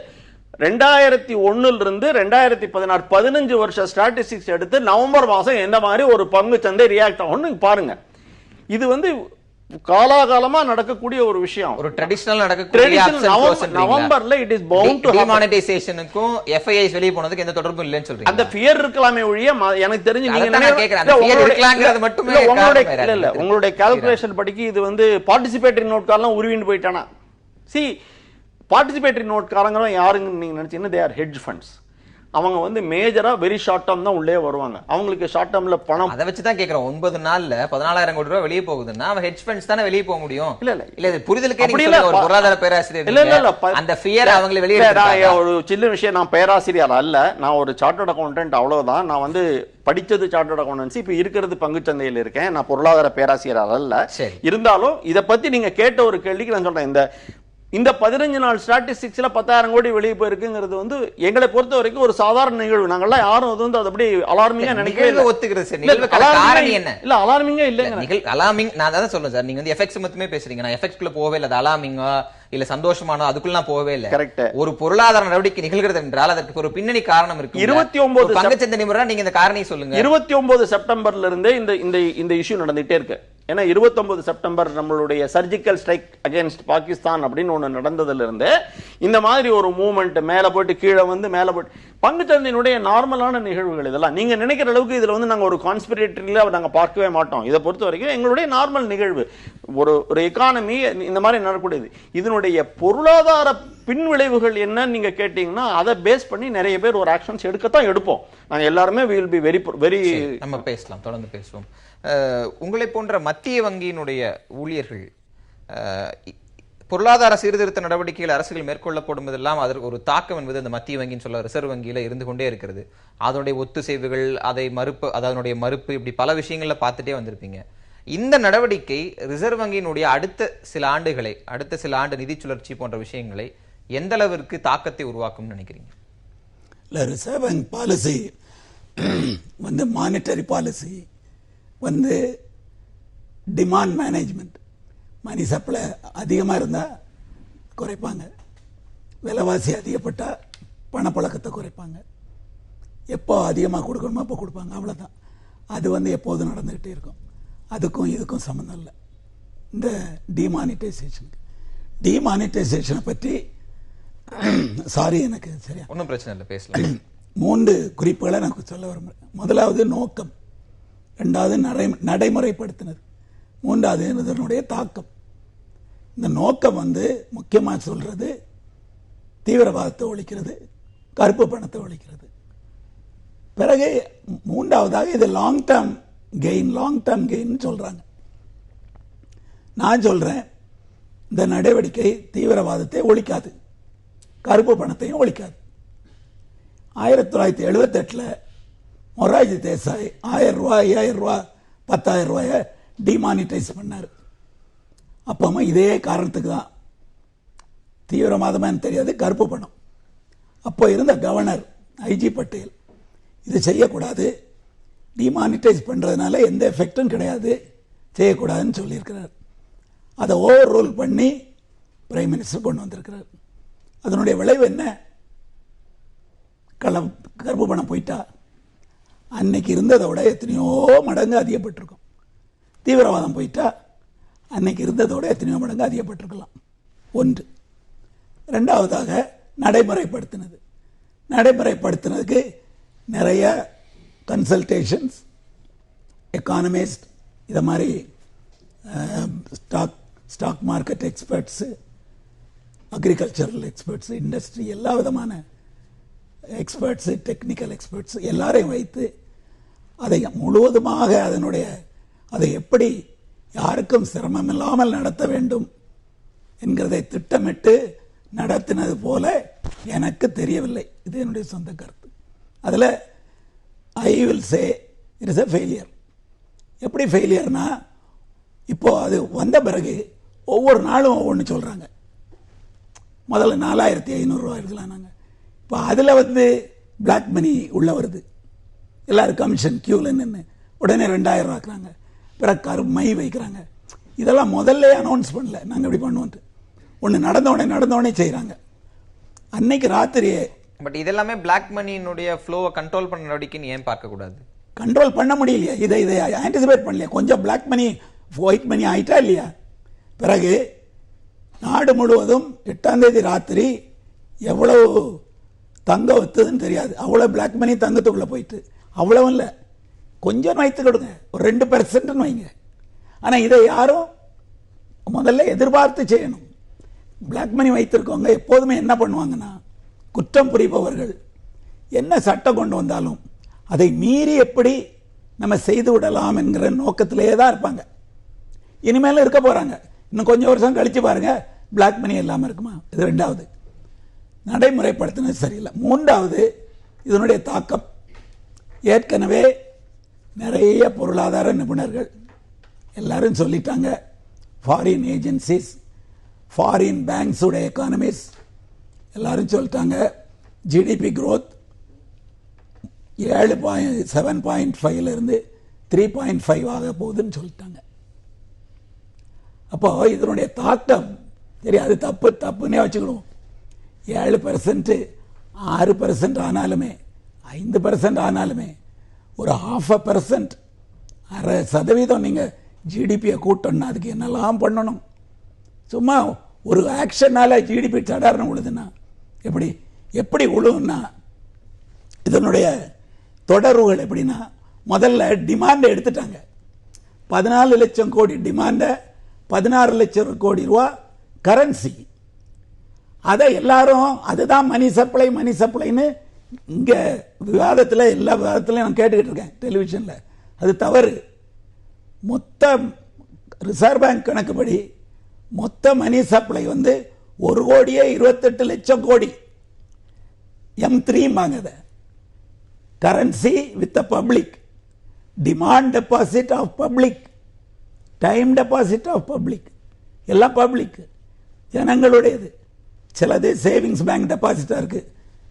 S4: 2001 இருந்து 2016 15 வருஷ ஸ்டாட்டிஸ்டிக்ஸ் எடுத்து நவம்பர் மாசம் எந்த மாதிரி ஒரு பங்கு சந்தை ரியாக்ட் ஆகும்னு பாருங்க. இது வந்து காலாகாலமா நடக்கக்கூடிய ஒரு விஷயம்.
S1: ஒரு ட்ரெடிஷனல் நடக்கக்கூடிய
S4: நவம்பர்ல இட் இஸ் பவுண்ட் டு
S1: டிமானிடைசேஷனுக்கும் FIIs வெளிய போனதுக்கு எந்த தொடர்பும் இல்லன்னு சொல்றீங்க.
S4: அந்த ஃபியர் இருக்கலாமே ஒழிய எனக்கு தெரிஞ்சு நீங்க உங்களுடைய கால்குலேஷன் படிக்கு இது வந்து பார்ட்டிசிபேட்டரி நோட் காரணம் உருவின்னு போயிட்டானா. பார்ட்டிசிபேட்டரி நோட் காரங்களும் யாருன்னு நீங்க நினைச்சீங்கன்னா தே ஆர் ஹெட்ஜ் ஃபண்ட்ஸ். அவங்க வந்து மேஜரா வெரி ஷார்ட் டேர்ம் தான் உள்ளே வருவாங்க. அவங்களுக்கு ஷார்ட் டேர்ம்ல பணம்
S1: அதை வச்சு தான் கேக்குறோம். 9 நாள்ல 14,000 கோடி ரூபாய் வெளியே போகுதுன்னா அவன் ஹெட்ஜ் ஃபண்ட்ஸ் தானே வெளியே போக முடியும். இல்ல இது புரிதலுக்கே நீங்க ஒரு பொருளாதார பேராசிரியர் இல்ல அந்த ஃபியர் அவங்களே வெளியே எடுத்தாங்க.
S4: ஒரு சின்ன விஷயம், நான் பேராசிரியர் அல்ல, நான் ஒரு சார்ட்டர்ட் அக்கவுண்டன்ட், அவ்வளவுதான். நான் வந்து படிச்சது சார்ட்டர்ட் அக்கவுண்டன்சி, இப்ப இருக்கிறது பங்குச்சந்தையில் இருக்கேன். நான் பொருளாதார பேராசிரியர் அல்ல. இருந்தாலும் இதை பத்தி நீங்க கேட்ட ஒரு கேள்விக்கு நான் சொல்றேன், இந்த 15 நாள் ஸ்டாட்டிஸ்டிக்ஸ்ல 10,000 கோடி வெளியே போயிருக்குங்கிறது வந்து எங்களை பொறுத்த வரைக்கும் ஒரு சாதாரண நிகழ்வு. நாங்கெல்லாம் யாரும் அது வந்து அது அப்படி அலார்மிங்கா நினைக்கவே இல்லை.
S1: ஒத்துக்கிறது சார். நிகழ்வுக்கான காரணம் என்ன?
S4: இல்ல அலார்மிங்கா இல்லைங்க.
S1: அலார்மிங் நான் அதான் சொல்றேன் சார். நீங்க வந்து எஃபெக்ட்ஸ் மட்டுமே பேசுறீங்க. நான் எஃபெக்ட்ஸ்க்குள்ள போவே இல்லை. அது அலார்மிங்கா இல்ல சந்தோஷமானோ அதுக்குள்ள நான் போவே இல்லை.
S4: கரெக்ட்.
S1: ஒரு பொருளாதார நடவடிக்கை நிகழ்கிறது என்றால் அதற்கு ஒரு பின்னணி காரணம் இருக்கு.
S4: 29
S1: பங்குச்சந்தை நிபுணரா நீங்க இந்த காரணம் சொல்லுங்க.
S4: 29 செப்டம்பர்ல இருந்தே இந்த இஷ்யூ நடந்துட்டே இருக்கு. ஏன்னா 29 செப்டம்பர் நம்மளுடைய சர்ஜிக்கல் ஸ்ட்ரைக் அகைன்ஸ்ட் பாகிஸ்தான் அப்படின்னு ஒண்ணு நடந்ததுல இருந்து இந்த மாதிரி ஒரு மூவ்மெண்ட் மேல போயிட்டு கீழே வந்து மேல போயிட்டு பங்குச்சந்தையினுடைய நார்மலான நிகழ்வுகள் இதெல்லாம். நீங்க நினைக்கிற அளவுக்கு இதுல வந்து நாங்க ஒரு கான்ஸ்பிரேட்டரியில நாங்க பார்க்கவே மாட்டோம். இதை பொறுத்த வரைக்கும் எங்களுடைய நார்மல் நிகழ்வு. ஒரு எக்கானமி இந்த மாதிரி நடக்கக்கூடியது. இதனுடைய பொருளாதார பின்விளைவுகள் என்ன நீங்க கேட்டீங்கன்னா அதை பேஸ் பண்ணி நிறைய பேர் ஒரு ஆக்ஷன்ஸ் எடுக்கத்தான் எடுப்போம். நாங்க எல்லாருமே வில் பி வெரி
S1: நம்ம பேசலாம், தொடர்ந்து பேசுவோம். உங்களை போன்ற மத்திய வங்கியினுடைய ஊழியர்கள் பொருளாதார சீர்திருத்த நடவடிக்கைகள் அரசுகள் மேற்கொள்ளப்படும் போதெல்லாம் அதற்கு ஒரு தாக்கம் என்பது அந்த மத்திய வங்கின்னு சொல்ல ரிசர்வ் வங்கியில இருந்து கொண்டே இருக்கிறது. அதனுடைய ஒத்துசைவுகள், அதை மறுப்பு, அதனுடைய மறுப்பு, இப்படி பல விஷயங்கள்ல பார்த்துட்டே வந்திருப்பீங்க. இந்த நடவடிக்கை ரிசர்வ் வங்கியினுடைய அடுத்த சில ஆண்டு நிதி சுழற்சி போன்ற விஷயங்களை எந்த அளவிற்கு தாக்கத்தை உருவாக்கும் நினைக்கிறீங்க?
S5: இல்லை, ரிசர்வ் பேங்க் பாலிசி வந்து மானிட்டரி பாலிசி வந்து டிமாண்ட் மேனேஜ்மெண்ட். மணி சப்ளை அதிகமாக இருந்தால் குறைப்பாங்க, விலைவாசி அதிகப்பட்டால் பணப்பழக்கத்தை குறைப்பாங்க, எப்போ அதிகமாக கொடுக்கணுமோ அப்போ கொடுப்பாங்க, அவ்வளோதான். அது வந்து எப்போதும் நடந்துக்கிட்டே இருக்கும். அதுக்கும் இதுக்கும் சம்மந்தம் இல்லை. இந்த டிமானிட்டைசேஷனை பற்றி சாரி, எனக்கு சரியா
S1: ஒன்றும் பிரச்சனை இல்லை, பேசலாம்.
S5: 3 குறிப்புகளை நான் சொல்ல விரும்புகிறேன். முதலாவது நோக்கம், 2வது நடைமுறைப்படுத்தினது, 3வது இதனுடைய தாக்கம். இந்த நோக்கம் வந்து முக்கியமாக சொல்றது தீவிரவாதத்தை ஒழிக்கிறது, கருப்பு பணத்தை ஒழிக்கிறது. பிறகு 3வதாக இது லாங் டேர்ம் கெயின் சொல்றாங்க. நான் சொல்றேன் இந்த நடவடிக்கை தீவிரவாதத்தை ஒழிக்காது, கருப்பு பணத்தையும் ஒழிக்காது. 1978 மொரார்ஜி தேசாய் 1000 ரூபாய் 5000 ரூபாய் 10,000 ரூபாயை டிமானிட்டைஸ் பண்ணார். அப்பமா இதே காரணத்துக்கு தான், தீவிரவாதமானு தெரியாது, கருப்பு பணம். அப்போ இருந்த கவர்னர் ஐஜி பட்டேல் இது செய்யக்கூடாது, டிமானிட்டைஸ் பண்றதுனால எந்த எஃபெக்டும் கிடையாது, செய்யக்கூடாதுன்னு சொல்லியிருக்கிறார். அதை ஓவர் ரூல் பண்ணி பிரைம் மினிஸ்டர் கொண்டு வந்திருக்கிறார். அதனுடைய விளைவு என்ன? கருப்பு பணம் போயிட்டா அன்னைக்கு இருந்ததை விட எத்தனையோ மடங்கு அதிகப்பட்டிருக்கும். தீவிரவாதம் போயிட்டா அன்னைக்கு இருந்ததோட எத்தனையோ மடங்கு அதிகப்பட்டிருக்கலாம். 1. 2வதாக நடைமுறைப்படுத்தினதுக்கு நிறைய கன்சல்டேஷன்ஸ், எக்கானமிஸ்ட், இதை மாதிரி stock market experts, agricultural experts, industry, எல்லா விதமான எக்ஸ்பர்ட்ஸு, டெக்னிக்கல் எக்ஸ்பர்ட்ஸ் எல்லாரையும் வைத்து அதை முழுவதுமாக அதை எப்படி யாருக்கும் சிரமம் இல்லாமல் நடத்த வேண்டும் என்கிறதை திட்டமிட்டு நடத்தினது போல எனக்கு தெரியவில்லை. இது என்னுடைய சொந்த கருத்து. அதில் I will say it is a failure. எப்படி ஃபெயிலியர்னா, இப்போ அது வந்த பிறகு ஒவ்வொரு நாளும் ஒவ்வொன்று சொல்றாங்க. முதல்ல 4500 ரூபாய் இருக்கலாம் நாங்கள், இப்போ அதில் வந்து பிளாக் மணி உள்ள வருது, எல்லாரும் கமிஷன் கியூல நின்று உடனே 2000 ரூபா ஆக்குறாங்க, பிறகு மை வைக்கிறாங்க. இதெல்லாம் முதல்ல அனௌன்ஸ் பண்ணல, நாங்கள் இப்படி பண்ணுவோம். ஒன்று நடந்தோடனே செய்கிறாங்க. அன்னைக்கு ராத்திரியே.
S1: பட் இதெல்லாமே பிளாக் மணியினுடைய ஃப்ளோவை கண்ட்ரோல் பண்ண நடவடிக்கைன்னு ஏன் பார்க்க கூடாது?
S5: கண்ட்ரோல் பண்ண முடியலையா? இதை ஆன்டிசிபேட் பண்ணலையா? கொஞ்சம் பிளாக் மணி ஒயிட் மணி ஆயிட்டா இல்லையா? பிறகு நாடு முழுவதும் 8ஆம் தேதி ராத்திரி எவ்வளவு தங்கம் வித்துதுன்னு தெரியாது, அவ்வளவு பிளாக் மணி தங்கத்துக்குள்ள போயிட்டு. அவ்வளவு இல்லை, கொஞ்சம் வைத்து கொடுங்க, ஒரு 2% வைங்க. ஆனா இதை யாரும் முதல்ல எதிர்பார்த்து செய்யணும். பிளாக் மணி வைத்திருக்கவங்க எப்போதுமே என்ன பண்ணுவாங்கன்னா, குற்றம் புரிபவர்கள் என்ன சட்டம் கொண்டு வந்தாலும் அதை மீறி எப்படி நம்ம செய்து விடலாம் என்கிற நோக்கத்திலேயே தான் இருப்பாங்க. இனிமேலும் இருக்க போறாங்க. இன்னும் கொஞ்சம் வருஷம் கழிச்சு பாருங்க, பிளாக் மணி இல்லாம இருக்குமா? இது 2வது. நடைமுறைப்படுத்தினது சரியில்லை. 3வது இதனுடைய தாக்கம். ஏற்கனவே நிறைய பொருளாதார நிபுணர்கள் எல்லாரும் சொல்லிட்டாங்க, ஃபாரின் ஏஜென்சிஸ் ஃபாரின் பேங்க்ஸோட எக்கானமிஸ் எல்லாரும் சொல்லிட்டாங்க ஜிடிபி growth 7.5 இருந்து 3.5 ஆக போகுதுன்னு சொல்லிட்டாங்க. அப்போ இதனுடைய தாக்கம் தெரியாது, தப்புன்னே வச்சுக்கணும். 7%, 6% ஆனாலுமே 5% ஆனாலுமே ஒரு 0.5%, 0.5% நீங்கள் ஜிடிபியை கூட்டணும்னா அதுக்கு என்னெல்லாம் பண்ணணும்? சும்மா ஒரு ஆக்ஷனால ஜிடிபி சாதாரண உழுதுன்னா எப்படி உழுவுன்னா இதனுடைய தொடர்புகள் எப்படின்னா, முதல்ல டிமாண்டை எடுத்துட்டாங்க. 14 லட்சம் கோடி டிமாண்டை 16 லட்சம் கோடி ரூபா கரன்சி. அதை எல்லாரும் அதுதான் மணி சப்ளைன்னு இங்க விவாதத்தில் எல்லா விவாதத்திலையும் நான் கேட்டுக்கிட்டு இருக்கேன் டெலிவிஷனில். அது தவறு. மொத்த ரிசர்வ் பேங்க் கணக்குப்படி மொத்த மணி சப்ளை 1,28,00,000 கோடி. M3 வாங்குது. Currency with public, demand deposit of public, time deposit of public, எல்லாம் பப்ளிக் ஜனங்களுடையது. சிலது சேவிங்ஸ் பேங்க் டெபாசிட்டா இருக்கு,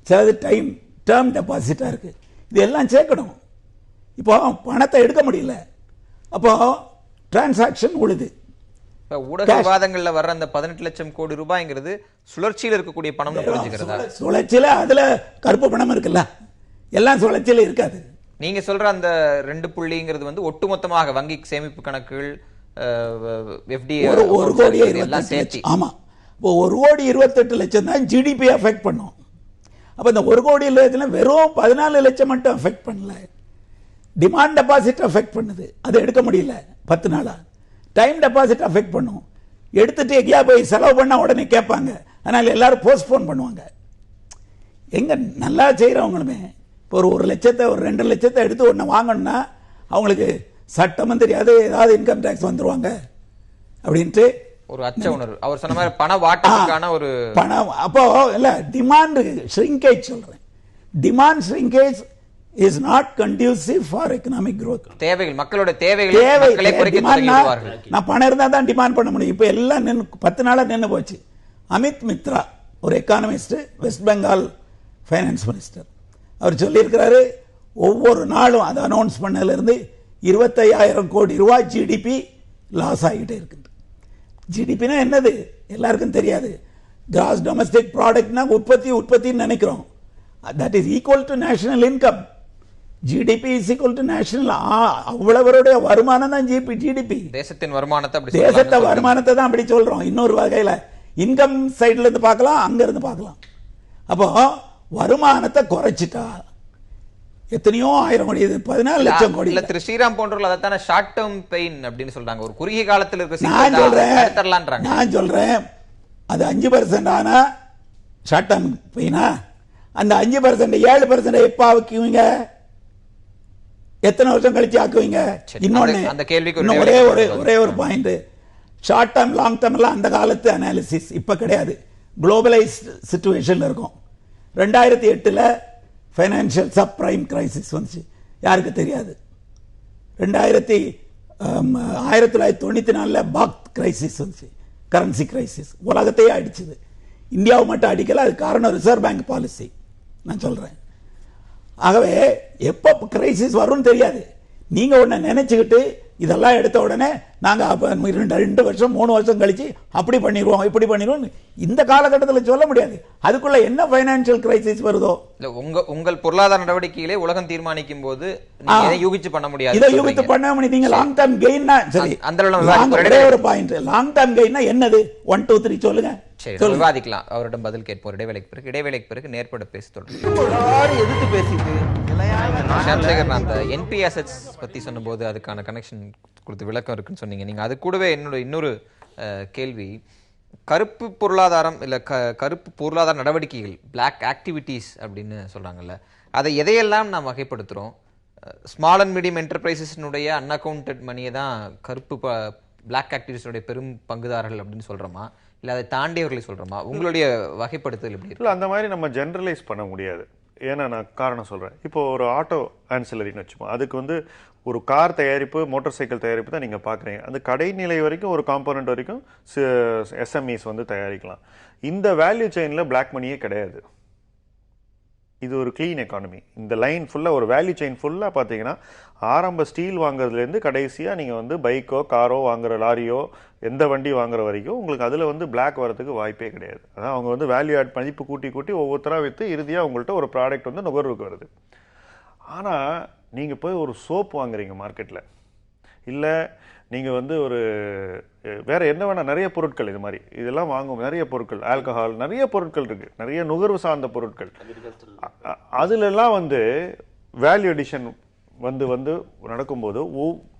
S5: சிலது டேர்ம் டெபாசிட்டா இருக்கு. இது எல்லாம் சேர்க்கணும். இப்போ பணத்தை எடுக்க முடியல, அப்போ டிரான்சாக்ஷன் உழுது.
S1: ஊடக விவாதங்கள்ல வர்ற அந்த 18 லட்சம் கோடி ரூபாய்ங்கிறது சுழற்சியில் இருக்கக்கூடிய பணம் புரிஞ்சுக்கிறதா?
S5: சுழற்சியில அதுல கருப்பு பணம் இருக்குல்ல, எல்லாம் சுழற்சியில இருக்காது.
S1: நீங்க சொல்ற அந்த 2 புள்ளிங்கிறது ஒட்டுமொத்தமாக வங்கி சேமிப்பு கணக்குகள், எஃப்டி,
S5: 1,28,00,000. ஆமா, இப்போ 1,28,00,000 தான் ஜிடிபி அஃபெக்ட் பண்ணும். அப்ப இந்த 1,00,00,000 வெறும் 14 லட்சம் மட்டும் அஃபெக்ட் பண்ணல, டிமாண்ட் டெபாசிட் அஃபெக்ட் பண்ணுது. அதை எடுக்க முடியல 10 நாளா. டைம் டெபாசிட் அஃபெக்ட் பண்ணும். எடுத்துட்டு எங்கேயா போய் செலவு பண்ணா உடனே கேட்பாங்க, அதனால எல்லாரும் போஸ்ட்போன் பண்ணுவாங்க. எங்க நல்லா செய்யறவங்களுமே இப்போ ஒரு 1 லட்சத்தை ஒரு 2 லட்சத்தை எடுத்து ஒன்று வாங்கணும்னா அவங்களுக்கு சட்டமும் தெரியாது, ஏதாவது இன்கம் டேக்ஸ் வந்துருவாங்க அப்படின்ட்டு
S1: ஒரு அச்ச உணர்வு. அவர் சொன்ன மாதிரி பண வாட்டத்துக்கான ஒரு
S5: பணம். அப்போ இல்ல டிமாண்ட் ஷ்ரிங்கேஜ் சொல்றேன். Demand shrinkage is not conducive for economic growth.
S1: தேவைகள், மக்களோட தேவைகளை குறைக்க தொடங்கிடுவார்கள்.
S5: நான் பணம் இருந்தா தான் டிமாண்ட் பண்ண முடியும். இப்போ எல்லாம் 10 நாளா நின்று போச்சு. அமித் மித்ரா ஒரு economist, West Bengal finance minister, அவர் சொல்லியிருக்கிறாரு ஒவ்வொரு நாளும் அதை அனௌன்ஸ் பண்ணல இருந்து 25,000 கோடி ரூபாய் ஜிடிபி லாஸ் ஆகிட்டே இருக்கு. ஜிடிபினா என்னது எல்லாருக்கும் தெரியாது. கிராஸ் டொமஸ்டிக் ப்ராடக்ட்னா உற்பத்தின்னு நினைக்கிறோம். That is equal to national income. GDP is equal to national. அவ்வளவருடைய வருமானம் தான் ஜிடிபி.
S1: தேசத்தின் வருமானத்தை
S5: தான் அப்படி சொல்றோம். இன்னொரு வகையில இன்கம் சைடுல இருந்து பார்க்கலாம், அங்க இருந்து பார்க்கலாம். அப்போ வருமானத்தை குறைச்சிட்டா எத்தனையோ ஆயிரம் கோடி, 14 லட்சம் கோடி.
S1: திரு ஸ்ரீராம் போன்றவர்கள் அதைத்தான ஷார்ட் டேர்ம் பெயின் அப்படின்னு சொல்றாங்க. ஒரு குறுகிய காலத்தில் இருக்க.
S5: நான் சொல்றேன் அது 5% ஆனா ஷார்ட் டேர்ம் பெயினா? அந்த 5% 7% எப்ப ஆக்குவீங்க? எத்தனை வருஷம் கழிச்சு ஆக்குவீங்க? இன்னொன்னு
S1: அந்த கேள்விக்கு
S5: ஒரே ஒரு point. Short term long term எல்லாம் அந்த காலத்து அனாலிசிஸ், இப்ப கிடையாது. குளோபலைஸ்ட் சிச்சுவேஷன்ல இருக்கும். 2008 ஃபைனான்சியல் சப் பிரைம் கிரைசிஸ் வந்துச்சு, யாருக்கு தெரியாது. 1994 பாக் கிரைசிஸ் வந்துச்சு, கரன்சி கிரைசிஸ், உலகத்தையே அடிச்சது. இந்தியாவை மட்டும் அடிக்கல, அது காரணம் ரிசர்வ் பேங்க் பாலிசி. நான் சொல்றேன். ஆகவே எப்ப கிரைசிஸ் வரும்னு தெரியாது. நீங்க ஒண்ணு நினைச்சுக்கிட்டு இதெல்லாம் எடுத்த உடனே நாங்க 2 வருஷம் 3 வருஷம் கழிச்சு அப்படி பண்ணிடுவோம் இப்படி பண்ணிடுவோம் இந்த காலகட்டத்தில் சொல்ல முடியாது. அதுக்குள்ள என்ன பைனான்சியல் கிரைசிஸ் வருதோ.
S1: உங்கள் பொருளாதார நடவடிக்கைகளே உலகம் தீர்மானிக்கும் போது யூகிச்சு பண்ண முடியாது.
S5: இதை யூகித்து பண்ண முடியும். நீங்க லாங் டர்ம் கெயின்னா சரி, ஒரே ஒரு பாயிண்ட். லாங் டர்ம் கெயின்னா என்னது? 1 2 3 சொல்லுங்க.
S1: விவாதிக்கலாம். அவரிடம் பதில் கேட்போம் இடைவேளைக்கு பிறகு நேர்பட பேசி தொடர்ந்து
S6: எதிர்த்து பேசிட்டு
S1: ஷாம்சேகர், நான் அந்த என்பி அசெட்ஸ் பத்தி சொன்னபோது அதுக்கான கனெக்ஷன் கொடுத்து விளக்கம் இருக்குன்னு சொன்னீங்க. நீங்க அது கூடவே இன்னொரு கேள்வி, கருப்பு பொருளாதாரம் இல்ல கருப்பு பொருளாதார நடவடிக்கைகள், பிளாக் ஆக்டிவிட்டீஸ் அப்படின்னு சொல்றாங்கல்ல, அதை எதையெல்லாம் நாம் வகைப்படுத்துறோம்? ஸ்மால் அண்ட் மீடியம் என்டர்பிரைசஸ்னுடைய அன்அக்கவுண்டட் மணியை தான் கருப்பு பிளாக் ஆக்டிவிட்டிஸோட பெரும் பங்குதாரர்கள் அப்படின்னு சொல்றோமா, இல்ல அதை தாண்டியவர்களை சொல்றோமா? உங்களுடைய வகைப்படுத்தல் எப்படி இருக்கு?
S2: அந்த மாதிரி நம்ம ஜெனரலைஸ் பண்ண முடியாது. ஏன்னா நான் காரணம் சொல்கிறேன். இப்போ ஒரு ஆட்டோ ஆன்சிலரின்னு வச்சுப்போம், அதுக்கு வந்து ஒரு கார் தயாரிப்பு, மோட்டார் சைக்கிள் தயாரிப்பு தான் நீங்கள் பார்க்குறீங்க. அந்த கடைநிலை வரைக்கும் ஒரு காம்போனன்ட் வரைக்கும் எஸ்எம்இஸ் வந்து தயாரிக்கலாம். இந்த வேல்யூ செயினில் பிளாக் மணியே கிடையாது. இது ஒரு க்ளீன் எக்கானமி. இந்த லைன் ஃபுல்லாக ஒரு வேல்யூ செயின் ஃபுல்லாக பார்த்தீங்கன்னா ஆரம்ப ஸ்டீல் வாங்குறதுலேருந்து கடைசியாக நீங்கள் வந்து பைக்கோ காரோ வாங்குற, லாரியோ எந்த வண்டி வாங்குற வரைக்கும் உங்களுக்கு அதில் வந்து பிளாக் வரதுக்கு வாய்ப்பே கிடையாது. அதான் அவங்க வந்து வேல்யூ ஆட் மதிப்பு கூட்டி கூட்டி ஒவ்வொருத்தராக விற்று இறுதியாக உங்கள்கிட்ட ஒரு ப்ராடக்ட் வந்து நுகர்வுக்கு வருது. ஆனால் நீங்கள் போய் ஒரு சோப் வாங்குறீங்க மார்க்கெட்டில், இல்லை நீங்கள் வந்து ஒரு வேறு என்ன வேணால் நிறைய பொருட்கள், இது மாதிரி இதெல்லாம் வாங்கும் நிறைய பொருட்கள், ஆல்கஹால், நிறைய பொருட்கள் இருக்குது, நிறைய நுகர்வு சார்ந்த பொருட்கள். அதுலெல்லாம் வந்து வேல்யூ அடிஷன் வந்து வந்து நடக்கும்போது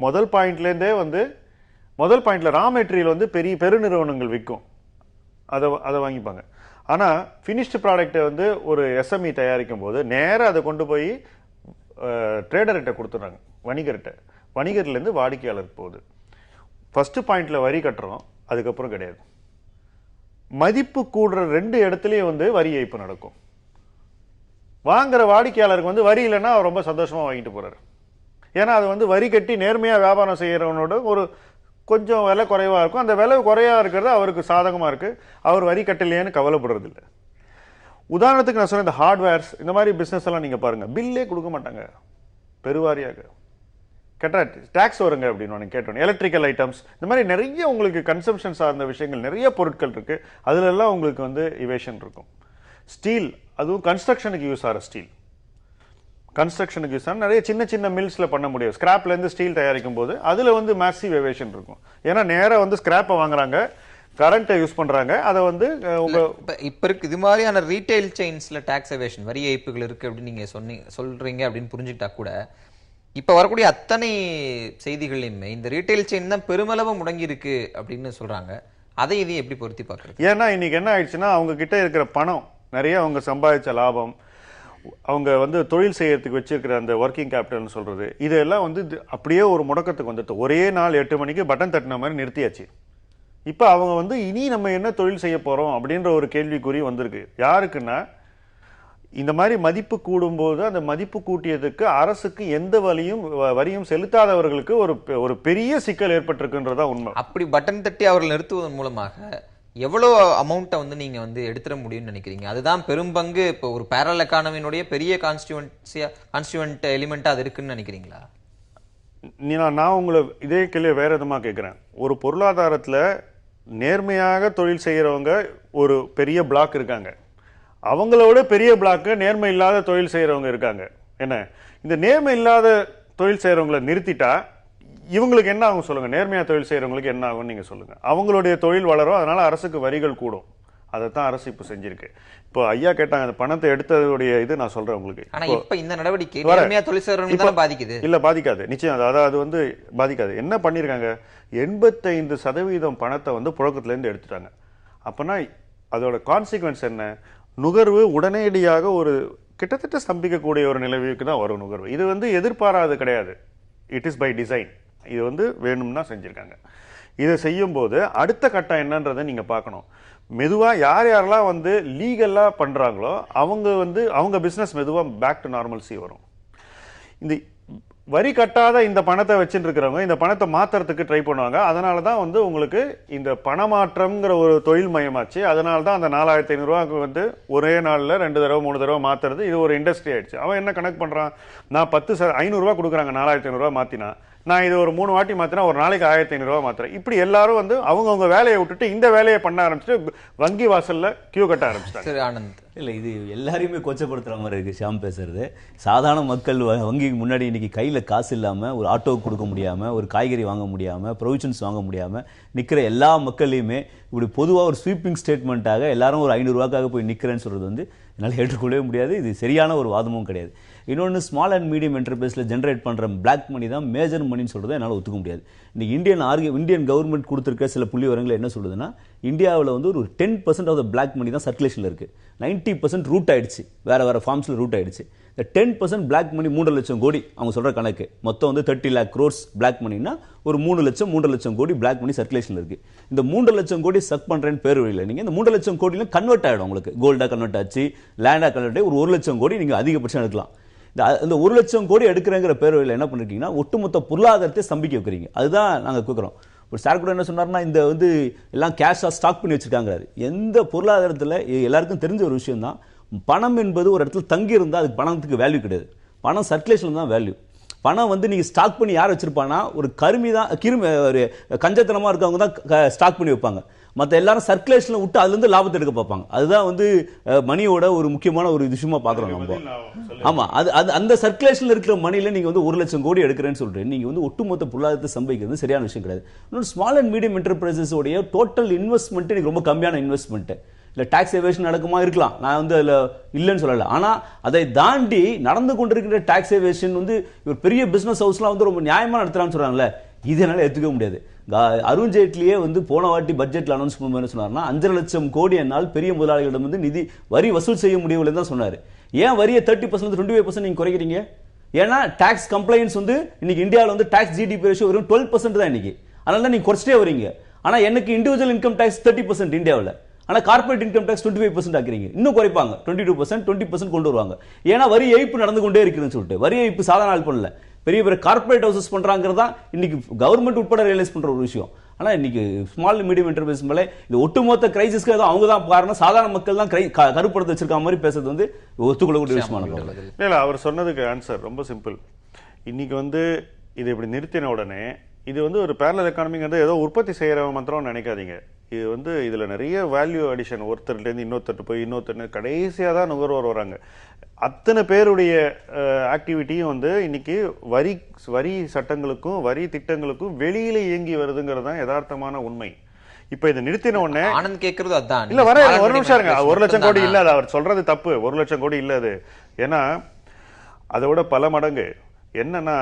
S2: முதல் பாயிண்ட்லேருந்தே வந்து முதல் பாயிண்டில் ரா மெட்டீரியல் வந்து பெருநிறுவனங்கள் விற்கும், அதை வாங்கிப்பாங்க. ஆனால் ஃபினிஷ்டு ப்ராடக்டை வந்து ஒரு எஸ்எம்இ தயாரிக்கும் போது நேராக அதை கொண்டு போய் ட்ரேடர்கிட்ட கொடுத்துட்றாங்க, வணிகர்கிட்ட. வணிகர்லேருந்து வாடிக்கையாளருக்கு போகுது. ஃபர்ஸ்ட் பாயிண்ட்ல வரி கட்டுறோம், அதுக்கப்புறம் கிடையாது. மதிப்பு கூடுற 2 இடத்துலயும் வந்து வரி ஏய்ப்பு நடக்கும். வாங்குற வாடிக்கையாளருக்கு வந்து வரி இல்லைன்னா அவர் ரொம்ப சந்தோஷமா வாங்கிட்டு போறாரு. ஏன்னா அது வந்து வரி கட்டி நேர்மையா வியாபாரம் செய்யறவனோட ஒரு கொஞ்சம் விலை குறைவா இருக்கும். அந்த விலை குறைவா இருக்கிறது அவருக்கு சாதகமா இருக்கு, அவர் வரி கட்டலையேன்னு கவலைப்படுறது இல்லை. உதாரணத்துக்கு நான் சொன்ன இந்த ஹார்ட்வேர்ஸ், இந்த மாதிரி பிசினஸ் எல்லாம் நீங்க பாருங்க, பில்லே கொடுக்க மாட்டாங்க பெருவாரியாக. கேட்டா டாக்ஸ் வருங்க அப்படின்னு கேட்டோம். எலக்ட்ரிக்கல் ஐட்டம்ஸ், இந்த மாதிரி நிறைய உங்களுக்கு கன்சம்ஷன் சார்ந்த விஷயங்கள், நிறைய பொருட்கள் இருக்கு, அதுல எல்லாம் உங்களுக்கு வந்து இவேஷன் இருக்கும். ஸ்டீல், அதுவும் கன்ஸ்ட்ரக்ஷனுக்கு யூஸ் ஆகிற ஸ்டீல், கன்ஸ்ட்ரக்ஷனுக்கு யூஸ் ஆன நிறைய சின்ன சின்ன மில்ஸ்ல பண்ண முடியும். ஸ்கிராப்ல இருந்து ஸ்டீல் தயாரிக்கும் போது அதுல வந்து மேசிவ் எவேஷன் இருக்கும். ஏன்னா நேரா வந்து ஸ்கிராப்பை வாங்குறாங்க, கரண்ட்டை யூஸ் பண்றாங்க, அதை வந்து
S1: இப்ப இருக்கு இது மாதிரியான ரீட்டைல் செயின்ஸ்ல டாக்ஸ் எவேஷன், வரி ஏய்ப்புகள் இருக்கு அப்படின்னு நீங்க சொல்றீங்க அப்படின்னு புரிஞ்சுக்கிட்டா கூட, இப்ப வரக்கூடிய அத்தனை செய்திகளையுமே இந்த ரீட்டைல் செயின் தான் பெருமளவு முடங்கி இருக்கு அப்படின்னு சொல்றாங்க. அதை இதையும் எப்படி பொருத்தி பார்க்கறது?
S2: ஏன்னா இன்னைக்கு என்ன ஆயிடுச்சுன்னா, அவங்க கிட்ட இருக்கிற பணம் நிறைய, அவங்க சம்பாதிச்ச லாபம், அவங்க வந்து தொழில் செய்யறதுக்கு வச்சிருக்கிற அந்த ஒர்க்கிங் கேபிட்டல்னு சொல்றது, இதெல்லாம் வந்து அப்படியே ஒரு முடக்கத்துக்கு வந்துட்டு ஒரே நாள் 8 மணிக்கு பட்டன் தட்டின மாதிரி நிறுத்தியாச்சு. இப்ப அவங்க வந்து இனி நம்ம என்ன தொழில் செய்ய போறோம் அப்படின்ற ஒரு கேள்விக்குறி வந்திருக்கு. யாருக்குன்னா, இந்த மாதிரி மதிப்பு கூடும்போது அந்த மதிப்பு கூட்டியதுக்கு அரசுக்கு எந்த வரியும் செலுத்தாதவர்களுக்கு ஒரு பெரிய சிக்கல் ஏற்பட்டிருக்குன்றதா உண்மை.
S1: அப்படி பட்டன் தட்டி அவர்கள் நிறுத்துவதன் மூலமாக எவ்வளவு அமௌண்ட்டை வந்து நீங்க வந்து எடுத்துட முடியும்னு நினைக்கிறீங்க? அதுதான் பெரும்பங்கு இப்போ ஒரு பேரல் எக்கானமியினுடைய பெரிய கான்ஸ்டியூவன்ட் எலிமெண்டா அது இருக்குன்னு நினைக்கிறீங்களா?
S2: நான் உங்களை இதே கேள்வி வேற விதமா கேட்கிறேன். ஒரு பொருளாதாரத்துல நேர்மையாக தொழில் செய்யறவங்க ஒரு பெரிய பிளாக் இருக்காங்க, அவங்களோட பெரிய பிளாக்கு நேர்மை இல்லாத தொழில் செய்யறவங்க இருக்காங்க. என்ன, இந்த நேர்மை இல்லாத தொழில் செய்யறவங்களை நிறுத்திட்டா இவங்களுக்கு என்ன ஆகும் சொல்லுங்க? நேர்மையா தொழில் செய்யறவங்களுக்கு என்ன ஆகும் நீங்க சொல்லுங்க? அவங்களுடைய தொழில் வளரும், அதனால அரசுக்கு வரிகள் கூடும். அதைத்தான் அரசு இப்ப செஞ்சிருக்கு. இப்போ ஐயா கேட்டாங்க, அந்த பணத்தை எடுத்ததுடைய இது நான் சொல்றேன் உங்களுக்கு.
S1: ஆனா இப்ப இந்த நடவடிக்கை நேர்மையா தொழில் செய்யறவங்க தான் பாதிக்குது.
S2: இல்ல பாதிக்காது, நிச்சயம் அது வந்து பாதிக்காது. என்ன பண்ணிருக்காங்க, 85% பணத்தை வந்து புழக்கத்துல இருந்து எடுத்துட்டாங்க. அப்பனா அதோட கான்சிக்வன்ஸ் என்ன? நுகர்வு உடனடியாக ஒரு கிட்டத்தட்ட ஸ்தம்பிக்கக்கூடிய ஒரு நிலவுக்கு தான் வரும் நுகர்வு. இது வந்து எதிர்பாராது கிடையாது, இட் இஸ் பை டிசைன். இது வந்து வேணும்னா செஞ்சிருக்காங்க. இதை செய்யும் போது அடுத்த கட்டம் என்னன்றதை நீங்க பார்க்கணும். மெதுவா யாரெல்லாம் வந்து லீகலா பண்றாங்களோ அவங்க பிசினஸ் மெதுவா பேக் டு நார்மல்சி வரும். இந்த வரி கட்டாத இந்த பணத்தை வச்சுட்டு இருக்கிறவங்க இந்த பணத்தை மாத்துறதுக்கு ட்ரை பண்ணுவாங்க. அதனாலதான் வந்து உங்களுக்கு இந்த பணமாற்றம்ங்கிற ஒரு தொழில் மயமாச்சு. அதனாலதான் அந்த 4500 ரூபாய்க்கு வந்து ஒரே நாள்ல 2 தடவை 3 தடவை மாத்துறது இது ஒரு இண்டஸ்ட்ரி ஆயிடுச்சு. அவன் என்ன கணக்கு பண்றான், நான் 500 ரூபாய் கொடுக்குறாங்க, 4500 ரூபாய் மாத்தினா நான் இது ஒரு 3 வாட்டி மாத்தினா ஒரு நாளைக்கு 1500 ரூபாய் மாத்துறேன். இப்படி எல்லாரும் வந்து அவங்கவுங்க வேலையை விட்டுட்டு இந்த வேலையை பண்ண ஆரம்பிச்சுட்டு வங்கி வாசல்ல கியூ கட்ட ஆரம்பிச்சிட்டாங்க.
S1: சரி ஆனந்த்,
S3: இல்லை இது எல்லாரையுமே கொச்சப்படுத்துகிற மாதிரி இருக்குது ஷாம் பேசுறது. சாதாரண மக்கள் வங்கிக்கு முன்னாடி இன்னைக்கு கையில் காசு இல்லாமல், ஒரு ஆட்டோவுக்கு கொடுக்க முடியாமல், ஒரு காய்கறி வாங்க முடியாமல், ப்ரொவிஷன்ஸ் வாங்க முடியாமல் நிற்கிற எல்லா மக்களையுமே இப்படி பொதுவாக ஒரு ஸ்வீப்பிங் ஸ்டேட்மெண்ட்டாக எல்லாரும் ஒரு 500 ரூபாய்க்காக போய் நிற்கிறேன்னு சொல்கிறது வந்து என்னால் ஏற்றுக்கொள்ளவே முடியாது. இது சரியான ஒரு வாதமும் கிடையாது. இன்னொன்று, ஸ்மால் அண்ட் மீடியம் என்டர்பிரைஸில் ஜென்ரேட் பண்ணுற பிளாக் மணி தான் மேஜர் மணின்னு சொல்கிறத என்னால் ஒத்துக்க முடியாது. இன்னைக்கு இந்தியன் கவர்மெண்ட் கொடுத்துருக்க சில புள்ளி விவரங்கள் என்ன சொல்லுதுன்னா, இந்தியாவில் வந்து ஒரு 10% ஆஃப் த பிளாக் மணி தான் சர்க்குலேஷனில் இருக்குது. 90% ரூட் ஆயிடுச்சு, வேற ஃபார்ம்ஸில் ரூட் ஆயிடுச்சு. இந்த 10% பிளாக் மணி 3 லட்சம் கோடி அவங்க சொல்ற கணக்கு மொத்தம் வந்து 30 lakh crores பிளாக் மணினா ஒரு 3 லட்சம் கோடி பிளாக் மணி சர்க்குலேஷன்ல இருக்கு. இந்த 3 லட்சம் கோடி சக் பண்றேன்னு பேர் வழியில் நீங்க இந்த 3 லட்சம் கோடியில கன்வெர்ட் ஆயிடும், உங்களுக்கு கோல்டா கன்வெர்ட் ஆச்சு, லேண்டா கன்வெர்ட் ஆகி ஒரு 1 லட்சம் கோடி நீங்க அதிகபட்சம் எடுக்கலாம். இந்த 1 லட்சம் கோடி எடுக்கிறங்கிற பேர் வழியில் என்ன பண்ணிருக்கீங்கன்னா ஒட்டுமொத்த பொருளாதாரத்தை ஸ்தம்பிக்க வைக்கிறீங்க. அதுதான் நாங்க கேட்கிறோம். ஒரு சார் கூட என்ன சொன்னார்னா இந்த வந்து எல்லாம் கேஷா ஸ்டாக் பண்ணி வச்சிருக்காங்க. எந்த பொருளாதாரத்தில் எல்லாருக்கும் தெரிஞ்ச ஒரு விஷயம் தான், பணம் என்பது ஒரு இடத்துல தங்கி இருந்தால் அதுக்கு பணத்துக்கு வேல்யூ கிடையாது. பணம் சர்க்குலேஷன் தான் வேல்யூ. பணம் வந்து நீங்க ஸ்டாக் பண்ணி யார் வச்சிருப்பானா ஒரு கிருமி ஒரு கஞ்சத்தனமா இருக்கவங்க தான் ஸ்டாக் பண்ணி வைப்பாங்க. மற்ற எல்லாரும் சர்க்குலேஷன்ல விட்டு அதுல இருந்து லாபத்தை எடுக்க பார்ப்பாங்க. அதுதான் வந்து மணியோட ஒரு முக்கியமான ஒரு விஷயமா பாக்குறோம் நம்ம. ஆமா, அது அந்த சர்க்குலேஷன்ல இருக்கிற மணில நீங்க வந்து 1 லட்சம் கோடி எடுக்கிறேன்னு சொல்றேன். நீங்க வந்து ஒட்டுமொத்த பொருளாதாரத்தை சம்பாதிக்கிறது சரியான விஷயம் கிடையாது. இன்னொரு ஸ்மால் அண்ட் மீடியம் என்டர்பிரைசஸ் உடைய டோட்டல் இன்வெஸ்ட்மெண்ட் எனக்கு ரொம்ப கம்மியான இன்வெஸ்ட்மெண்ட். இல்லை டாக்ஸ் எவேஷன் நடக்குமா இருக்கலாம், நான் வந்து அதில் இல்லைன்னு சொல்லலை. ஆனால் அதை தாண்டி நடந்து கொண்டிருக்கிற டாக்ஸ் எவேஷன் வந்து ஒரு பெரிய பிஸ்னஸ் ஹவுஸ்லாம் வந்து ரொம்ப நியாயமாக நடத்துகிறான்னு சொல்கிறாங்களே, இது என்னால் ஏற்றுக்க முடியாது. அருண் ஜேட்லியே வந்து போன வாட்டி பட்ஜெட்டில் அனௌன்ஸ் பண்ணும்போது சொன்னார்னா 5 லட்சம் கோடி என்னால் பெரிய முதலாளிகளிடம் வந்து நிதி வரி வசூல் செய்ய முடியவில்லை தான் சொன்னார். ஏன் வரியை 30% 25% நீங்கள் குறைக்கிறீங்க? ஏன்னா டாக்ஸ் கம்ப்ளைண்ட்ஸ் வந்து இன்னைக்கு இந்தியாவில் வந்து டாக்ஸ் ஜிடிபி ரேஷியோ வெறும் 12% தான் இன்னைக்கு. அதனால தான் நீங்கள் குறைச்சிட்டே வரீங்க. ஆனால் எனக்கு இண்டிவிஜுவல் இன்கம் டாக்ஸ் 30% இந்தியாவில், ஆனா கார்ப்பரேட் இன்கம் டாக்ஸ் 25% ஆக்குறீங்க. இன்னும் குறைப்பாங்க, 22% 20% கொண்டு வருவாங்க. ஏன்னா வரி ஏய்ப்பு நடந்து கொண்டே இருக்குன்னு சொல்லிட்டு. வரி ஏய்ப்பு சாதாரண ஆள் பண்ணல, பெரிய பெரிய கார்ப்பரேட் ஹவுசஸ் பண்றாங்கிறது தான் இன்னைக்கு கவர்மெண்ட் உட்பட ரியலைஸ் பண்ற ஒரு விஷயம். ஆனா இன்னைக்கு ஸ்மால் மீடியம் என்டர்பிரைஸ் மேலே இது ஒட்டுமொத்த கிரைசிஸ்க்கு அவங்க தான் காரணம், சாதாரண மக்கள் தான் கருப்படுத்த வச்சிருக்க மாதிரி பேசுறது வந்து ஒத்துக்கொள்ளக்கூடிய விஷயமான.
S2: இல்ல, அவர் சொன்னதுக்கு ஆன்சர் ரொம்ப சிம்பிள். இன்னைக்கு வந்து இது இப்படி நிறுத்தின உடனே இது வந்து ஒரு பேரலல் எக்கானமிங்கிறது ஏதோ உற்பத்தி செய்யற மாத்திரம் நினைக்காதீங்க. இது வந்து இதுல நிறைய வேல்யூ அடிஷன், ஒருத்தர்ல இருந்து இன்னொருத்தர் போய் இன்னொருத்தர் கடைசியா தான் நுகர்வோர் வராங்க. அத்தனை பேருடைய ஆக்டிவிட்டியும் வந்து இன்னைக்கு வரி சட்டங்களுக்கும் வரி திட்டங்களுக்கும் வெளியில இயங்கி வருதுங்கிறது தான் யதார்த்தமான உண்மை. இப்ப இதை நிறுத்தின உடனே
S1: ஆனந்த் கேக்குறது அதான்.
S2: இல்ல வர ஒரு நிமிஷம் இருங்க. 1 லட்சம் கோடி இல்ல, அவர் சொல்றது தப்பு. 1 லட்சம் கோடி இல்ல அது. ஏன்னா அதை விட பல மடங்கு. என்னன்னா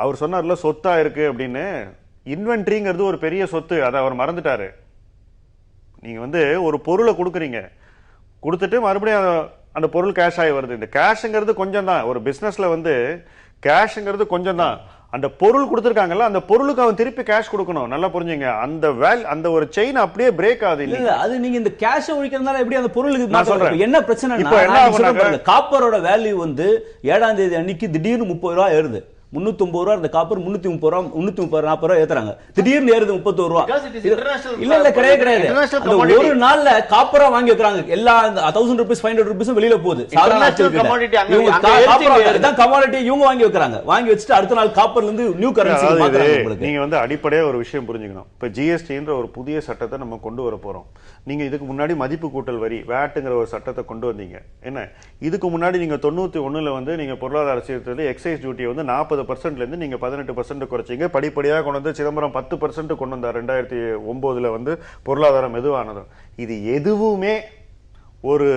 S2: அவர் சொன்னார்ல சொத்தா இருக்கு அப்படின்னு, இன்வென்ட்ரிங்கிறது ஒரு பெரிய சொத்து, அதை அவர் மறந்துட்டாரு. நீங்க வந்து ஒரு பொருளை கொடுக்குறீங்க, கொடுத்துட்டு மறுபடியும் அந்த பொருள் கேஷ் ஆகி வருது. இந்த கேஷ்ங்கிறது கொஞ்சம் தான். ஒரு பிசினஸ்ல வந்து கேஷ்ங்கிறது கொஞ்சம் தான். அந்த பொருள் கொடுத்திருக்காங்கல்ல, அந்த பொருளுக்கு அவன் திருப்பி கேஷ் கொடுக்கணும். நல்லா புரிஞ்சுங்க. அந்த ஒரு செயின் அப்படியே பிரேக் ஆகுது. இல்ல
S3: அது நீங்க இந்த கேஷ் ஒழிக்கிறதுனால எப்படி அந்த பொருளுக்கு
S2: நான் சொல்றேன்
S3: என்ன பிரச்சனை? காப்பரோட வேல்யூ வந்து 7ஆம் தேதி அன்னைக்கு திடீர்னு 30 ரூபாய் ஏறுது. 350 ரூபா இருந்த காப்பர் 330 ரூபா 340 ரூபா ஏத்துறாங்க. திடீர்னு ஏறுது 31 ரூபா. இல்ல கிடையாது. அந்த ஒரு நாள்ல காப்பரா வாங்கி வைக்கிறாங்க. எல்லா 1000 ரூபீஸ் 500 ரூபீஸ் வெளியில போகுது. கமாடிட்டி இவங்க வாங்கி வைக்கிறாங்க. வாங்கி வச்சுட்டு அடுத்த நாள் காப்பர்ல இருந்து நியூ கரன்சி மாத்துறாங்க.
S2: நீங்க வந்து அடிப்படையா ஒரு விஷயம் புரிஞ்சுக்கணும். இப்ப ஜிஎஸ்டின்ற ஒரு புதிய சட்டத்தை நம்ம கொண்டு வர போறோம். நீங்க இதுக்கு முன்னாடி மதிப்பு கூட்டல் வரி வேட்ங்கிற ஒரு சட்டத்தை கொண்டு வந்தீங்க. என்ன இதுக்கு முன்னாடி நீங்க 91ல வந்து நீங்க பொருளாதார சீர்திருத்தத்தில் எக்ஸைஸ் டியூட்டியை வந்து 40% இருந்து நீங்க 18% குறைச்சிங்க. படிப்படியாக கொண்டு வந்து சிதம்பரம் 10% கொண்டு வந்தார் 2009ல வந்து பொருளாதாரம் மெதுவானது. இது எதுவுமே ஒரு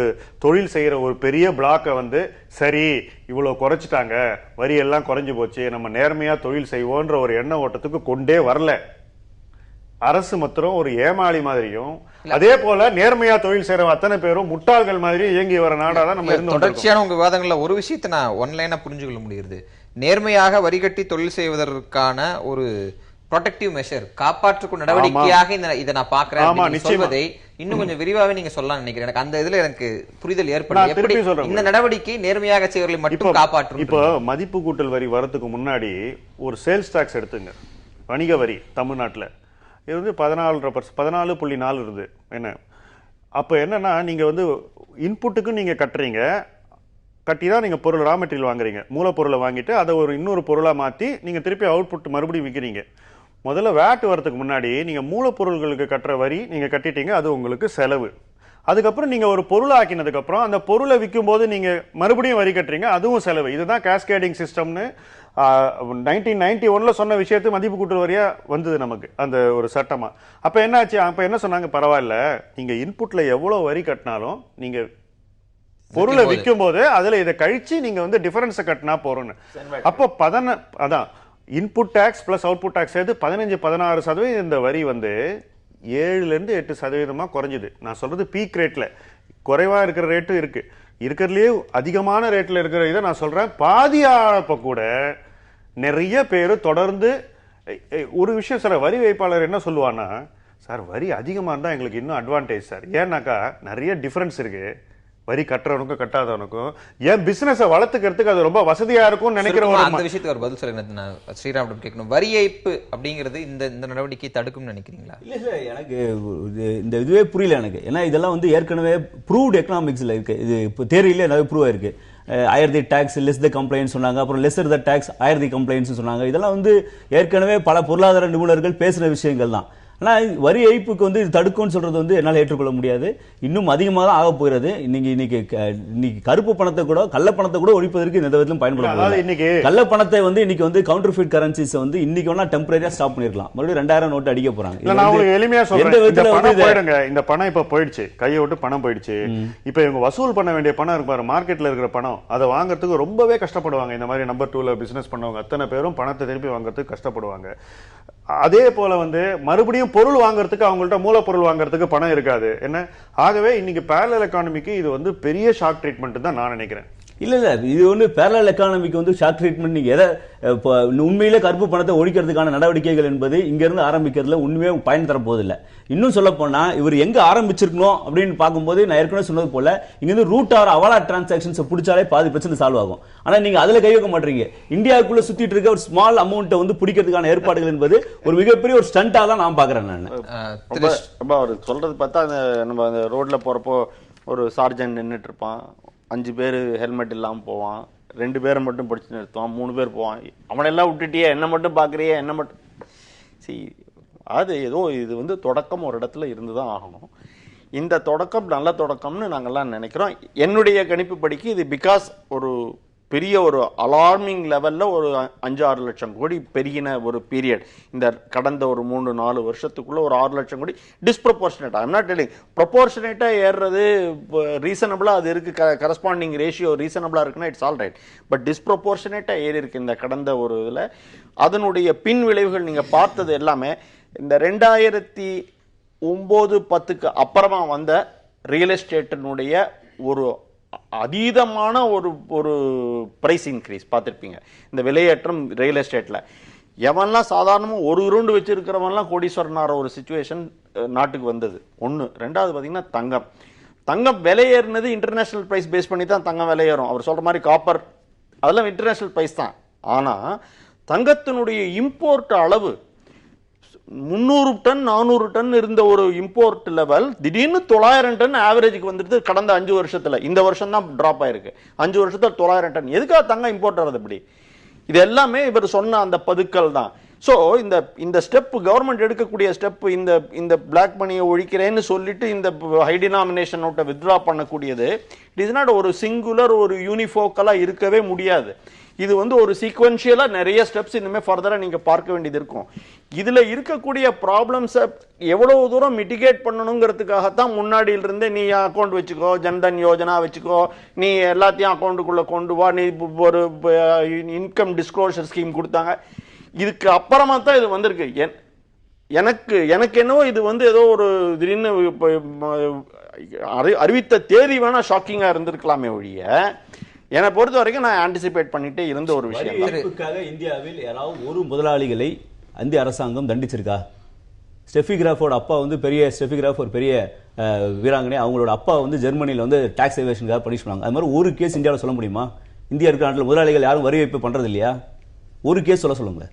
S2: தொழில் செய்யற ஒரு பெரிய பிளாக்கை வந்து சரி இவ்வளவு குறைச்சிட்டாங்க, வரி எல்லாம் குறைஞ்சு போச்சு, நம்ம நேர்மையா தொழில் செய்வோன்ற ஒரு எண்ண ஓட்டத்துக்கு கொண்டே வரல. அரசு மாத்திரம் ஒரு ஏமாளி மாதிரியும் அதே போல நேர்மையா தொழில் செய்யற அத்தனை பேரும் முட்டாள்கள் மாதிரி இயங்கி வர நாடாதான் நம்ம இருந்து.
S1: தொடர்ச்சியான உங்க விவாதங்கள்ல ஒரு விஷயத்தை நான் ஒன்லைனா புரிஞ்சுக்கொள்ள முடியுது. நேர்மையாக வரி கட்டி தொழில் செய்வதற்கான ஒரு ப்ரொடெக்டிவ் மெஷர், காப்பாற்றுக்கும் நடவடிக்கையாக இதை நான் பாக்குறேன் சொல்வதை இன்னும் கொஞ்சம் விரிவாக நீங்க சொல்லலாம் நினைக்கிறேன். எனக்கு அந்த இதுல எனக்கு புரிதல் ஏற்படும். எப்படி இந்த நடவடிக்கை நேர்மையாக செய்வர்களை மட்டும் காப்பாற்றும்.
S2: இப்போ மதிப்பு கூட்டல் வரி வரதுக்கு முன்னாடி ஒரு சேல்ஸ் டாக்ஸ் எடுத்துங்க, வணிக வரி தமிழ்நாட்டுல இது வந்து 14.4 இருந்தது. என்ன அப்ப என்னன்னா நீங்க வந்து இன்புட்டுக்கு நீங்க கட்டுறீங்க, கட்டி தான் நீங்க பொருள் ரா மெட்டீரியல் வாங்குறீங்க, மூலப்பொருளை வாங்கிட்டு அதை ஒரு இன்னொரு பொருளா மாத்தி நீங்க திருப்பி அவுட்புட் மறுபடியும் விற்கிறீங்க. முதல்ல வேட் வரதுக்கு முன்னாடி நீங்க மூலப்பொருள்களுக்கு கட்டுற வரி நீங்க கட்டிட்டீங்க, அது உங்களுக்கு செலவு. அதுக்கப்புறம் நீங்க ஒரு பொருள் ஆக்கினதுக்கு அப்புறம் அந்த பொருளை விற்கும் போது நீங்க மறுபடியும் வரி கட்டுறீங்க, அதுவும் செலவு. இதுதான் கேஸ்கேடிங் சிஸ்டம்னு 1991ல சொன்ன விஷயத்து மதிப்பு கூட்டல் வரியா வந்தது நமக்கு அந்த ஒரு சட்டமா. அப்ப என்னாச்சு? அப்ப என்ன சொன்னாங்க, பரவாயில்ல நீங்க இன்புட்ல எவ்வளவு வரி கட்டினாலும் நீங்க பொருளை விற்கும் போது அதுல இதை கழிச்சு நீங்க வந்து டிஃபரன்ஸ் கட்டினா போறோம்னு. அப்போ அதான் input tax plus output tax சேர்த்து 15-16% இந்த வரி வந்து 7-8% குறைஞ்சுது. நான் சொல்றது பீக் ரேட்ல, குறைவா இருக்கிற ரேட்டும் இருக்கு. இருக்கிறதுலயே அதிகமான ரேட்ல இருக்கிற இதை நான் சொல்றேன். பாதியாப்ப கூட நிறைய பேர் தொடர்ந்து ஒரு விஷயம் சார், வரி வைப்பாளர் என்ன சொல்லுவான்னா, சார் வரி அதிகமா இருந்தா எங்களுக்கு இன்னும் அட்வான்டேஜ் சார். ஏன்னாக்கா நிறைய டிஃபரன்ஸ் இருக்கு வரி கட்டுறவனுக்கும் கட்டாதவனுக்கும். ஏன் பிசினஸ் வளர்த்துக்கிறதுக்கு அது ரொம்ப வசதியா இருக்கும் நினைக்கிற
S1: அந்த விஷயத்துக்கு ஒரு பதில் சொல்லுங்க. நான் ஸ்ரீராம் கேட்கணும், வரி ஏய்ப்பு அப்படிங்கிறது இந்த நடவடிக்கை தடுக்கும் நினைக்கிறீங்களா?
S3: இல்ல சார், எனக்கு இந்த இதுவே புரியல எனக்கு. ஏன்னா இதெல்லாம் வந்து ஏற்கனவே ப்ரூவ்ட் எக்கனாமிக்ஸ்ல இருக்கு. இது இப்போ தேரியில நிறைய ப்ரூவ் ஆயிருக்கு. Higher the tax less the complaint சொன்னாங்க, அப்புறம் lesser the tax higher the complaints சொன்னாங்க. இதெல்லாம் வந்து ஏற்கனவே பல பொருளாதார நிபுணர்கள் பேசுற விஷயங்கள் தான். ஆனால் வரி ஏய்ப்புக்கு வந்து இது தடுக்கும்னு சொல்றது வந்து என்னால் ஏற்றுக்கொள்ள முடியாது. இன்னும் அதிகமாக தான் ஆக போகிறது. இன்னைக்கு கருப்பு பணத்தை கூட கள்ள பணத்தை கூட ஒழிப்பதற்கு எந்த விதத்திலும் பயன்படுத்த கள்ள பணத்தை வந்து இன்னைக்கு வந்து கவுண்டர் ஃபீட் கரன்சிஸ் வந்து இன்னைக்கு வேணா டெம்பரரியா ஸ்டாப் பண்ணிருக்கலாம். மறுபடியும் 2000 நோட்டு அடிக்க போறாங்க.
S2: நான் உங்களுக்கு எளிமையா சொல்றேன், இந்த பணம் இப்ப போயிடுச்சு, கையை விட்டு பணம் போயிடுச்சு. இப்ப இவங்க வசூல் பண்ண வேண்டிய பணம் இருக்கு பாரு, மார்க்கெட்ல இருக்கிற பணம், அதை வாங்குறதுக்கு ரொம்பவே கஷ்டப்படுவாங்க. இந்த மாதிரி நம்பர் 2ல பிசினஸ் பண்ணவங்க அத்தனை பேரும் பணத்தை திருப்பி வாங்குறதுக்கு கஷ்டப்படுவாங்க. அதே போல வந்து மறுபடியும் பொருள் வாங்குறதுக்கு அவங்கள்ட்ட மூலப்பொருள் வாங்குறதுக்கு பணம் இருக்காது என்ன. ஆகவே இன்னைக்கு பேரலல் எக்கானமிக்கு இது வந்து பெரிய ஷாக் ட்ரீட்மெண்ட் தான் நான் நினைக்கிறேன்.
S3: இல்ல இது வந்து பேரலல் எக்கானமிக்கு வந்து ஷாக் ட்ரீட்மெண்ட். நீங்க எதை உண்மையிலே கருப்பு பணத்தை ஒழிக்கிறதுக்கான நடவடிக்கைகள் என்பது இங்க இருந்து ஆரம்பிக்கிறதுல உண்மையே பயன் தரப்போதில்லை. இன்னும் சொல்ல போனா இவர் எங்க ஆரம்பிச்சிருக்கணும் அப்படின்னு பார்க்கும்போது நான் ஏற்கனவே சொன்னது போல இங்க இருந்து ரூட் ஆர் அவலா டிரான்சாக்ஷன்ஸ் பிடிச்சாலே பாதி பிரச்சனை சால்வ் ஆகும். ஆனா நீங்க அதுல கை வைக்க மாட்டீங்க. இந்தியாவுக்குள்ள சுத்திட்டு இருக்க ஒரு ஸ்மால் அமௌண்ட் வந்து பிடிக்கிறதுக்கான ஏற்பாடுகள் என்பது ஒரு மிகப்பெரிய ஒரு ஸ்டண்டா தான் நான் பாக்குறேன். நான்
S4: அவர் சொல்றது பார்த்தா நம்ம அந்த ரோட்ல போறப்போ ஒரு சார்ஜன் நின்றுட்டு இருப்பான், 5 பேர் ஹெல்மெட் இல்லாமல் போவான், 2 பேரை மட்டும் படிச்சு நிறுத்துவான், 3 பேர் போவான். அவனெல்லாம் விட்டுட்டியே, என்ன மட்டும் பார்க்குறியே, என்ன மட்டும் அது ஏதோ இது வந்து தொடக்கம் ஒரு இடத்துல இருந்து தான் ஆகணும். இந்த தொடக்கம் நல்ல தொடக்கம்னு நாங்கள்லாம் நினைக்கிறோம். என்னுடைய கணிப்பு படிக்கு இது பிகாஸ் ஒரு பெரிய ஒரு அலார்மிங் லெவலில் ஒரு 5-6 லட்சம் கோடி பெருகின ஒரு பீரியட். இந்த கடந்த ஒரு 3-4 வருஷத்துக்குள்ள ஒரு 6 லட்சம் கோடி டிஸ்ப்ரொபோர்ஷனேட். ஐம் நாட் டெல்லிங் ப்ரொபோர்ஷனேட்டாக ஏறுறது ரீசனபிளாக அது இருக்குது, கரஸ்பாண்டிங் ரேஷியோ ரீசனபிளாக இருக்குன்னா இட்ஸ் ஆல் ரைட். பட் டிஸ்ப்ரொபோர்ஷனேட்டாக ஏறி இருக்கு இந்த கடந்த ஒரு இதில். அதனுடைய பின் விளைவுகள் நீங்கள் பார்த்தது எல்லாமே இந்த 2009-10க்கு அப்புறமா வந்த ரியல் எஸ்டேட்டினுடைய ஒரு அதீதமான ஒரு பிரைஸ் இன்க்ரீஸ் பார்த்துருப்பீங்க. இந்த விலையேற்றம் ரியல் எஸ்டேட்ல எவன்லாம் சாதாரணமாக ஒரு உருண்டு வச்சிருக்கிறவன்லாம் கோடீஸ்வரனார ஒரு சிச்சுவேஷன் நாட்டுக்கு வந்தது. ஒன்று. ரெண்டாவது பார்த்தீங்கன்னா தங்கம் விலையேறினது இன்டர்நேஷனல் பிரைஸ் பேஸ் பண்ணி தான் தங்கம் விலையேறும். அவர் சொல்ற மாதிரி காப்பர் அதெல்லாம் இன்டர்நேஷனல் பிரைஸ் தான். ஆனால் தங்கத்தினுடைய இம்போர்ட் அளவு 300 டன் 400 டன் இருந்த ஒரு இம்போர்ட் லெவல் திடீர்னு 900 டன் ஆவரேஜுக்கு வந்துட்டு கடந்த 5 வருஷத்துல. இந்த வருஷம் தான் டிராப் ஆயிருக்கு. 5 வருஷத்துல 900 டன். எதுக்காக தங்கம் இம்போர்ட் ஆகிறது இப்படி? இது எல்லாமே இவர் சொன்ன அந்த பதுக்கல் தான். ஸோ இந்த ஸ்டெப் கவர்மெண்ட் எடுக்கக்கூடிய ஸ்டெப், இந்த பிளாக் மணியை ஒழிக்கிறேன்னு சொல்லிட்டு இந்த ஹை டினாமினேஷன் நோட்டை வித்ட்ரா பண்ணக்கூடியது இட் இஸ் நாட் ஒரு சிங்குலர் ஒரு யூனிஃபோக்கலா இருக்கவே முடியாது. இது வந்து ஒரு சீக்வென்ஷியலா நிறைய ஸ்டெப்ஸ் இனிமே ஃபர்தரா நீங்க பார்க்க வேண்டியது இருக்கும். இதுல இருக்கக்கூடிய ப்ராப்ளம்ஸை எவ்வளவு தூரம் மிட்டிகேட் பண்ணணுங்கிறதுக்காகத்தான் முன்னாடியில இருந்தே நீ அக்கௌண்ட் வச்சுக்கோ, ஜன்தன் யோஜனா வச்சுக்கோ, நீ எல்லாத்தையும் அக்கௌண்ட்டுக்குள்ள கொண்டு வா, நீ ஒரு இன்கம் டிஸ்க்ளோஷர் ஸ்கீம் கொடுத்தாங்க. இதுக்கு அப்புறமா தான் இது வந்திருக்கு. எனக்கு என்னவோ இது வந்து ஏதோ ஒரு திடீர்னு அறிவித்த தேதி வேணா ஷாக்கிங்கா இருந்திருக்கலாமே ஒழிய, என்னை பொறுத்த வரைக்கும் நான் ஆன்டிசிபேட் பண்ணிட்டே இருந்த ஒரு விஷயம்.
S3: இந்தியாவில் யாராவது ஒரு முதலாளிகளை இந்திய அரசாங்கம் தண்டிச்சிருக்கா? ஸ்டெஃபி கிராஃபோட அப்பா வந்து ஸ்டெஃபி கிராஃப் ஒரு பெரிய வீராங்கனை. அவங்களோட அப்பா வந்து ஜெர்மனியில் வந்து டாக்ஸ் எவேஷனுக்காக பனிஷ் பண்ணாங்க. அது மாதிரி ஒரு கேஸ் இந்தியாவில் சொல்ல முடியுமா? இந்தியா இருக்கிற நாட்டில் முதலாளிகள் யாரும் வரி வைப்பு பண்றது இல்லையா? ஒரு கேஸ் சொல்லுங்க.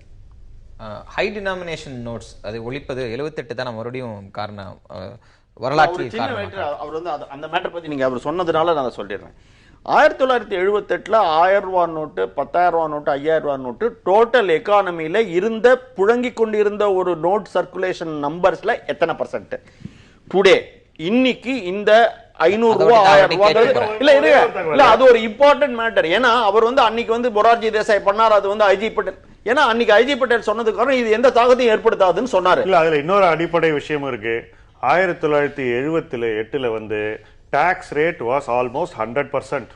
S1: ஹை டினாமினேஷன் நோட்ஸ் அதை ஒழிப்பது 78 தான் மறுபடியும் காரணம். வரலாற்று
S4: அவர் வந்து அந்த மேட்டர் பத்தி நீங்க அவர் சொன்னதுனால நான் சொல்லிடுறேன். 1978 1000 ரூபாய் நோட்டு, 10,000 ரூபாய் நோட்டு, 5000 ரூபாய் நோட்டு டோட்டல் எக்கானமியில இருந்த புழங்கி கொண்டிருந்த ஒரு நோட் சர்க்குலேஷன் நம்பர்ஸ்ல எத்தனை %? டுடே இன்னைக்கு இந்த 500 ரூபாய் 1000 ரூபாய் இல்ல அது ஒரு இம்பார்ட்டன்ட் மேட்டர். ஏன்னா அவர் வந்து அன்னைக்கு வந்து மொரார்ஜி தேசாய் பண்ணார், அது வந்து ஐஜி பட்டேல். ஏன்னா அன்னைக்கு ஐஜி பட்டேல் சொன்னதுக்கு இது எந்த தாக்கத்தையும் ஏற்படுத்தாதுன்னு சொன்னாரு. இல்ல
S2: அதுல இன்னொரு அடிப்படை விஷயம் இருக்கு. 1978 வந்து டாக்ஸ் ரேட் வாஸ் ஆல்மோஸ்ட் 100%.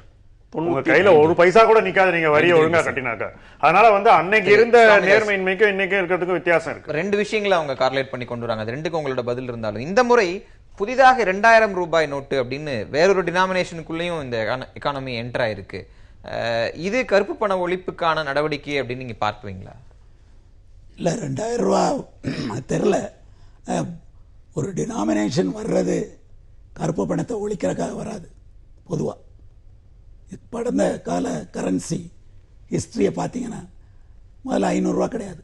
S2: உங்க கையில ஒரு பைசா கூட நிக்காது நீங்க வரியை ஒழுங்கா கட்டினாக்க. அதனால வந்து அன்னைக்கு இருந்த நேர்மையின்மைக்கும் இன்னைக்கு இருக்கிறதுக்கும் வித்தியாசம் இருக்கு.
S1: 2 விஷயங்களை அவங்க கார்லேட் பண்ணி கொண்டு வராங்க. அது ரெண்டுக்கும் உங்களோட பதில் இருந்தாலும் இந்த முறை புதிதாக 2000 ரூபாய் நோட்டு அப்படின்னு வேறொரு டினாமினேஷனுக்குள்ளேயும் இந்த எக்கானமி என்டர் ஆயிருக்கு. இது கருப்பு பண ஒழிப்புக்கான நடவடிக்கை அப்படின்னு நீங்க பார்க்குவீங்களா?
S5: இல்லை, 2000 ரூபா தெரில. ஒரு டினாமினேஷன் வர்றது கருப்பு பணத்தை ஒழிக்கிறதுக்காக வராது. பொதுவாக கடந்த கால கரன்சி ஹிஸ்ட்ரியை பார்த்தீங்கன்னா முதல்ல 500 ரூபா கிடையாது.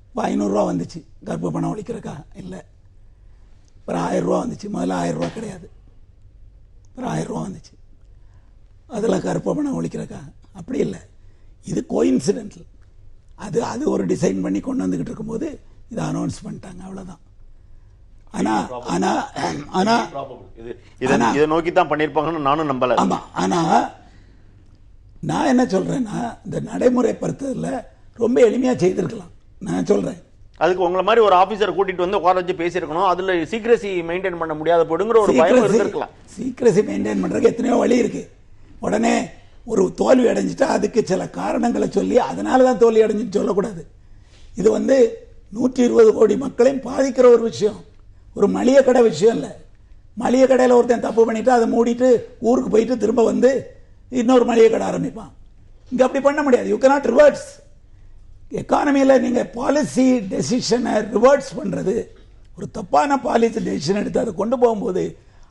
S5: இப்போ 500 ரூபா வந்துச்சு கருப்பு பணம் ஒழிக்கிறதுக்காக இல்லை. அப்புறம் 1000 ரூபா வந்துச்சு. முதல்ல 1000 ரூபா கிடையாது. அப்புறம் 1000 ரூபா வந்துச்சு. அதில் கருப்பு பணம் ஒழிக்கிறதுக்காக அப்படி இல்லை. இது கோயின்சிடென்டல். அது ஒரு டிசைன் பண்ணி கொண்டு வந்துக்கிட்டு இருக்கும்போது இதை அனௌன்ஸ் பண்ணிட்டாங்க, அவ்வளோதான்.
S4: இதை நோக்கி தான் பண்ணியிருப்பாங்கன்னு நானும் நம்பல.
S5: ஆமாம், ஆனால் நான் என்ன சொல்கிறேன்னா இந்த நடைமுறைப்படுத்துறதுல ரொம்ப எளிமையாக செய்திருக்கலாம். நான் சொல்கிறேன்,
S4: அதுக்கு உங்களை மாதிரி ஒரு ஆபீசர் கூட்டிட்டு வந்து உட்கார வச்சு பேசியிருக்கணும். அதுல சீக்ரெசி மெயின்டைன் பண்ண முடியாத போடுங்கிற ஒரு பயம் இருந்திருக்கலாம்.
S5: சீக்ரெசி மெயின்டைன் பண்ணுறதுக்கு எத்தனையோ வழி இருக்கு. உடனே ஒரு தோல்வி அடைஞ்சிட்டா அதுக்கு சில காரணங்களை சொல்லி அதனால தான் தோல்வி அடைஞ்சிட்டு சொல்லக்கூடாது. இது 120 கோடி மக்களையும் பாதிக்கிற ஒரு விஷயம். ஒரு மளிகை கடை விஷயம் இல்லை. மளிகை கடையில் ஒருத்தன் தப்பு பண்ணிட்டு அதை மூடிட்டு ஊருக்கு போயிட்டு திரும்ப வந்து இன்னொரு மளிகை கடை ஆரம்பிப்பான். இங்கே அப்படி பண்ண முடியாது. You cannot reverse. எக்கானமியில் நீங்கள் பாலிசி டெசிஷனை ரிவர்ஸ் பண்ணுறது, ஒரு தப்பான பாலிசி டெசிஷன் எடுத்து அதை கொண்டு போகும்போது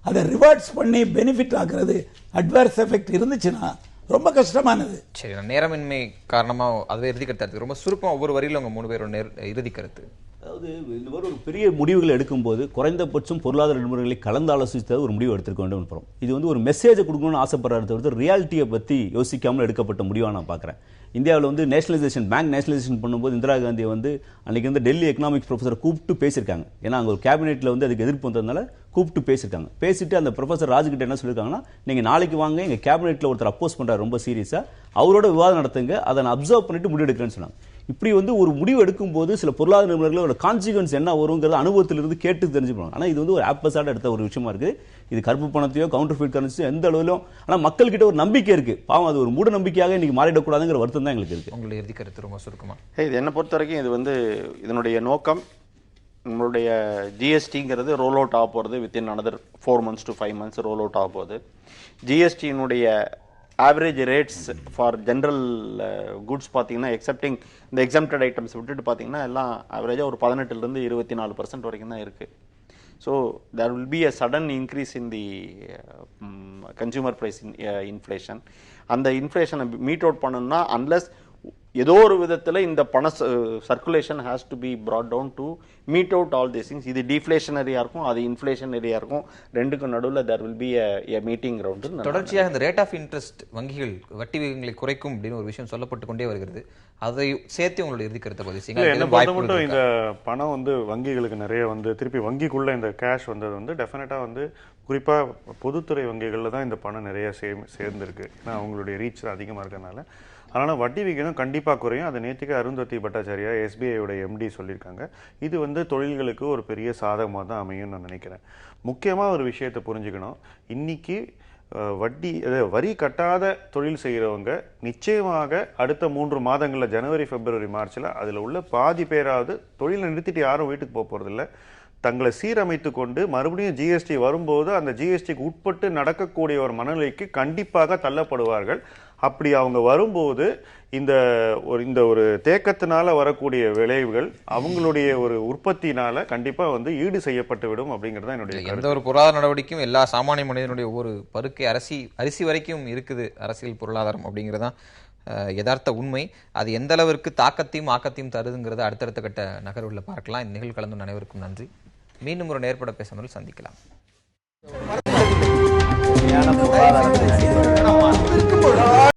S5: அதை ரிவர்ஸ் பண்ணி பெனிஃபிட் ஆக்குறது, அட்வர்ஸ் எஃபெக்ட் இருந்துச்சுன்னா ரொம்ப கஷ்டமானது.
S1: சரி, நேரமின்மை காரணமாக அதுவே இறுதி கருத்து ரொம்ப சுருக்கம். ஒவ்வொரு வரியிலும் உங்கள் 3 பேரோட இறுதி கருத்து.
S3: அதாவது இந்த மாதிரி ஒரு பெரிய முடிவுகள் எடுக்கும்போது குறைந்தபட்சம் பொருளாதார நிபுணர்களை கலந்து ஆலோசித்து ஒரு முடிவு எடுத்துக்க வேண்டும் என்போம். இது ஒரு மெசேஜை கொடுக்கணும்னு ஆசைப்படுறது தவிர்த்து ரியாலிட்டியை பற்றி யோசிக்காமல் எடுக்கப்பட்ட முடிவாக நான் பார்க்குறேன். இந்தியாவில் நேஷனலைசேஷன், பேங்க் நேஷனலைசேஷன் பண்ணும்போது இந்திரா காந்தி அன்றைக்கி டெல்லி எக்கனாமிக்ஸ் ப்ரொஃபஸரை கூப்பிட்டு பேசியிருக்காங்க. ஏன்னா அங்கே ஒரு கேபினெட்டில் அதுக்கு எதிர்ப்பு வந்ததுனால கூப்பிட்டு பேசியிருக்காங்க. பேசிட்டு அந்த ப்ரொஃபஸர் ராஜ்கிட்ட என்ன சொல்லியிருக்காங்கன்னா, நீங்கள் நாளைக்கு வாங்க, எங்கள் கேபினெட்டில் ஒருத்தர் அப்போஸ் பண்ணுறாரு ரொம்ப சீரியஸாக, அவரோட விவாதம் நடத்துங்க, அதை நான் அப்சர்வ் பண்ணிட்டு முடிவு எடுக்கிறேன்னு சொன்னாங்க. இப்படி ஒரு முடிவு எடுக்கும்போது சில பொருளாதார நிபுணர்களோட கான்சிக்வன்ஸ் என்ன வருங்கிறது அனுபவத்திலிருந்து கேட்டு தெரிஞ்சுக்கணும். ஆனால் இது ஒரு ஆப்போசிட்டாக எடுத்த ஒரு விஷயமா இருக்குது. இது கருப்பு பணத்தையோ கவுண்டர் ஃபீட் கரன்சியோ எந்த அளவிலும், ஆனால் மக்கள்கிட்ட ஒரு நம்பிக்கை இருக்குது. பாவம், அது ஒரு மூட நம்பிக்கையாக இன்னைக்கு மாறிடக்கூடாதுங்கிற வருத்தம் தான் எங்களுக்கு இருக்குது.
S1: உங்களுடைய இறுதி கருத்து ரொம்ப சுருக்கமாக.
S4: இது என்னை பொறுத்த வரைக்கும் இது இதனுடைய நோக்கம் நம்மளுடைய ஜிஎஸ்டிங்கிறது ரோல் அவுட் ஆக போகிறது. Within another 4 months to 5 months roll out ஆக போகுது. ஜிஎஸ்டியினுடைய average rates for general goods பார்த்தீங்கன்னா, எக்ஸப்டிங் இந்த எக்ஸம்டட் ஐட்டம்ஸ் விட்டுட்டு பார்த்தீங்கன்னா எல்லாம் ஆவரேஜாக ஒரு 18% 24% வரைக்கும் தான் இருக்குது. So there will be a sudden increase in the consumer price inflation. அந்த இன்ஃப்ளேஷனை மீட் அவுட் பண்ணணும்னா அன்லஸ் ஏதோ ஒரு விதத்தில் இந்த பண circulation has to be brought down to meet out all this things. இது டிஃப்ளேஷனரியாக இருக்கும், அது இன்ஃப்ளேஷனரியாக இருக்கும். ரெண்டுக்கும் நடுவில் there will be a meeting ground.
S1: தொடர்ச்சியாக இந்த ரேட் ஆஃப் இன்ட்ரெஸ்ட் வங்கிகள் வட்டி விகிதங்களை குறைக்கும் அப்படின்னு ஒரு விஷயம் சொல்லப்பட்டு கொண்டே வருகிறது. அதை சேர்த்து உங்களுடைய இறுதி கருத்தை பதிவு செய்யுங்க.
S2: என்ன பார்த்த மட்டும் இந்த பணம் வங்கிகளுக்கு நிறைய திருப்பி வங்கிக்குள்ள இந்த கேஷ் வந்தது டெஃபினட்டாக குறிப்பாக பொதுத்துறை வங்கிகளில் தான் இந்த பணம் நிறைய சேர்ந்துருக்கு. ஏன்னா அவங்களுடைய ரீச் அதிகமாக இருக்கிறதுனால. அதனால் வட்டி விகிதம் கண்டிப்பாக குறையும். அது நேற்றுக்கு அருந்ததி பட்டாச்சாரியா எஸ்பிஐயோட எம்டி சொல்லியிருக்காங்க. இது தொழில்களுக்கு ஒரு பெரிய சாதகமாக தான் அமையும் நான் நினைக்கிறேன். முக்கியமாக ஒரு விஷயத்தை புரிஞ்சுக்கணும். இன்னைக்கு வரி கட்டாத தொழில் செய்கிறவங்க நிச்சயமாக அடுத்த 3 மாதங்களில் ஜனவரி, பிப்ரவரி, மார்ச்சில் அதில் உள்ள பாதி பேராவது தொழிலை நிறுத்திட்டு யாரும் வீட்டுக்கு போக போகிறதில்ல. தங்களை சீரமைத்து கொண்டு மறுபடியும் ஜிஎஸ்டி வரும்போது அந்த ஜிஎஸ்டிக்கு உட்பட்டு நடக்கக்கூடிய ஒரு மனநிலைக்கு கண்டிப்பாக தள்ளப்படுவார்கள். அப்படி அவங்க வரும்போது இந்த ஒரு தேக்கத்தினால வரக்கூடிய விளைவுகள் அவங்களுடைய ஒரு உற்பத்தினால கண்டிப்பா ஈடு செய்யப்பட்டு விடும் அப்படிங்கிறது தான் என்னுடைய
S1: எந்த ஒரு பொருளாதார நடவடிக்கையும் எல்லா சாமானிய மனிதனுடைய ஒரு பருக்கை அரிசி வரைக்கும் இருக்குது அரசியல் பொருளாதாரம் அப்படிங்கிறதான் யதார்த்த உண்மை. அது எந்த அளவிற்கு தாக்கத்தையும் ஆக்கத்தையும் தருதுங்கிறத அடுத்தடுத்த கட்ட நகர்வுல பார்க்கலாம். இந்த நிகழ்வு கலந்து அனைவருக்கும் நன்றி. மீண்டும் ஒரு நேர்பட பேசும் சந்திக்கலாம்.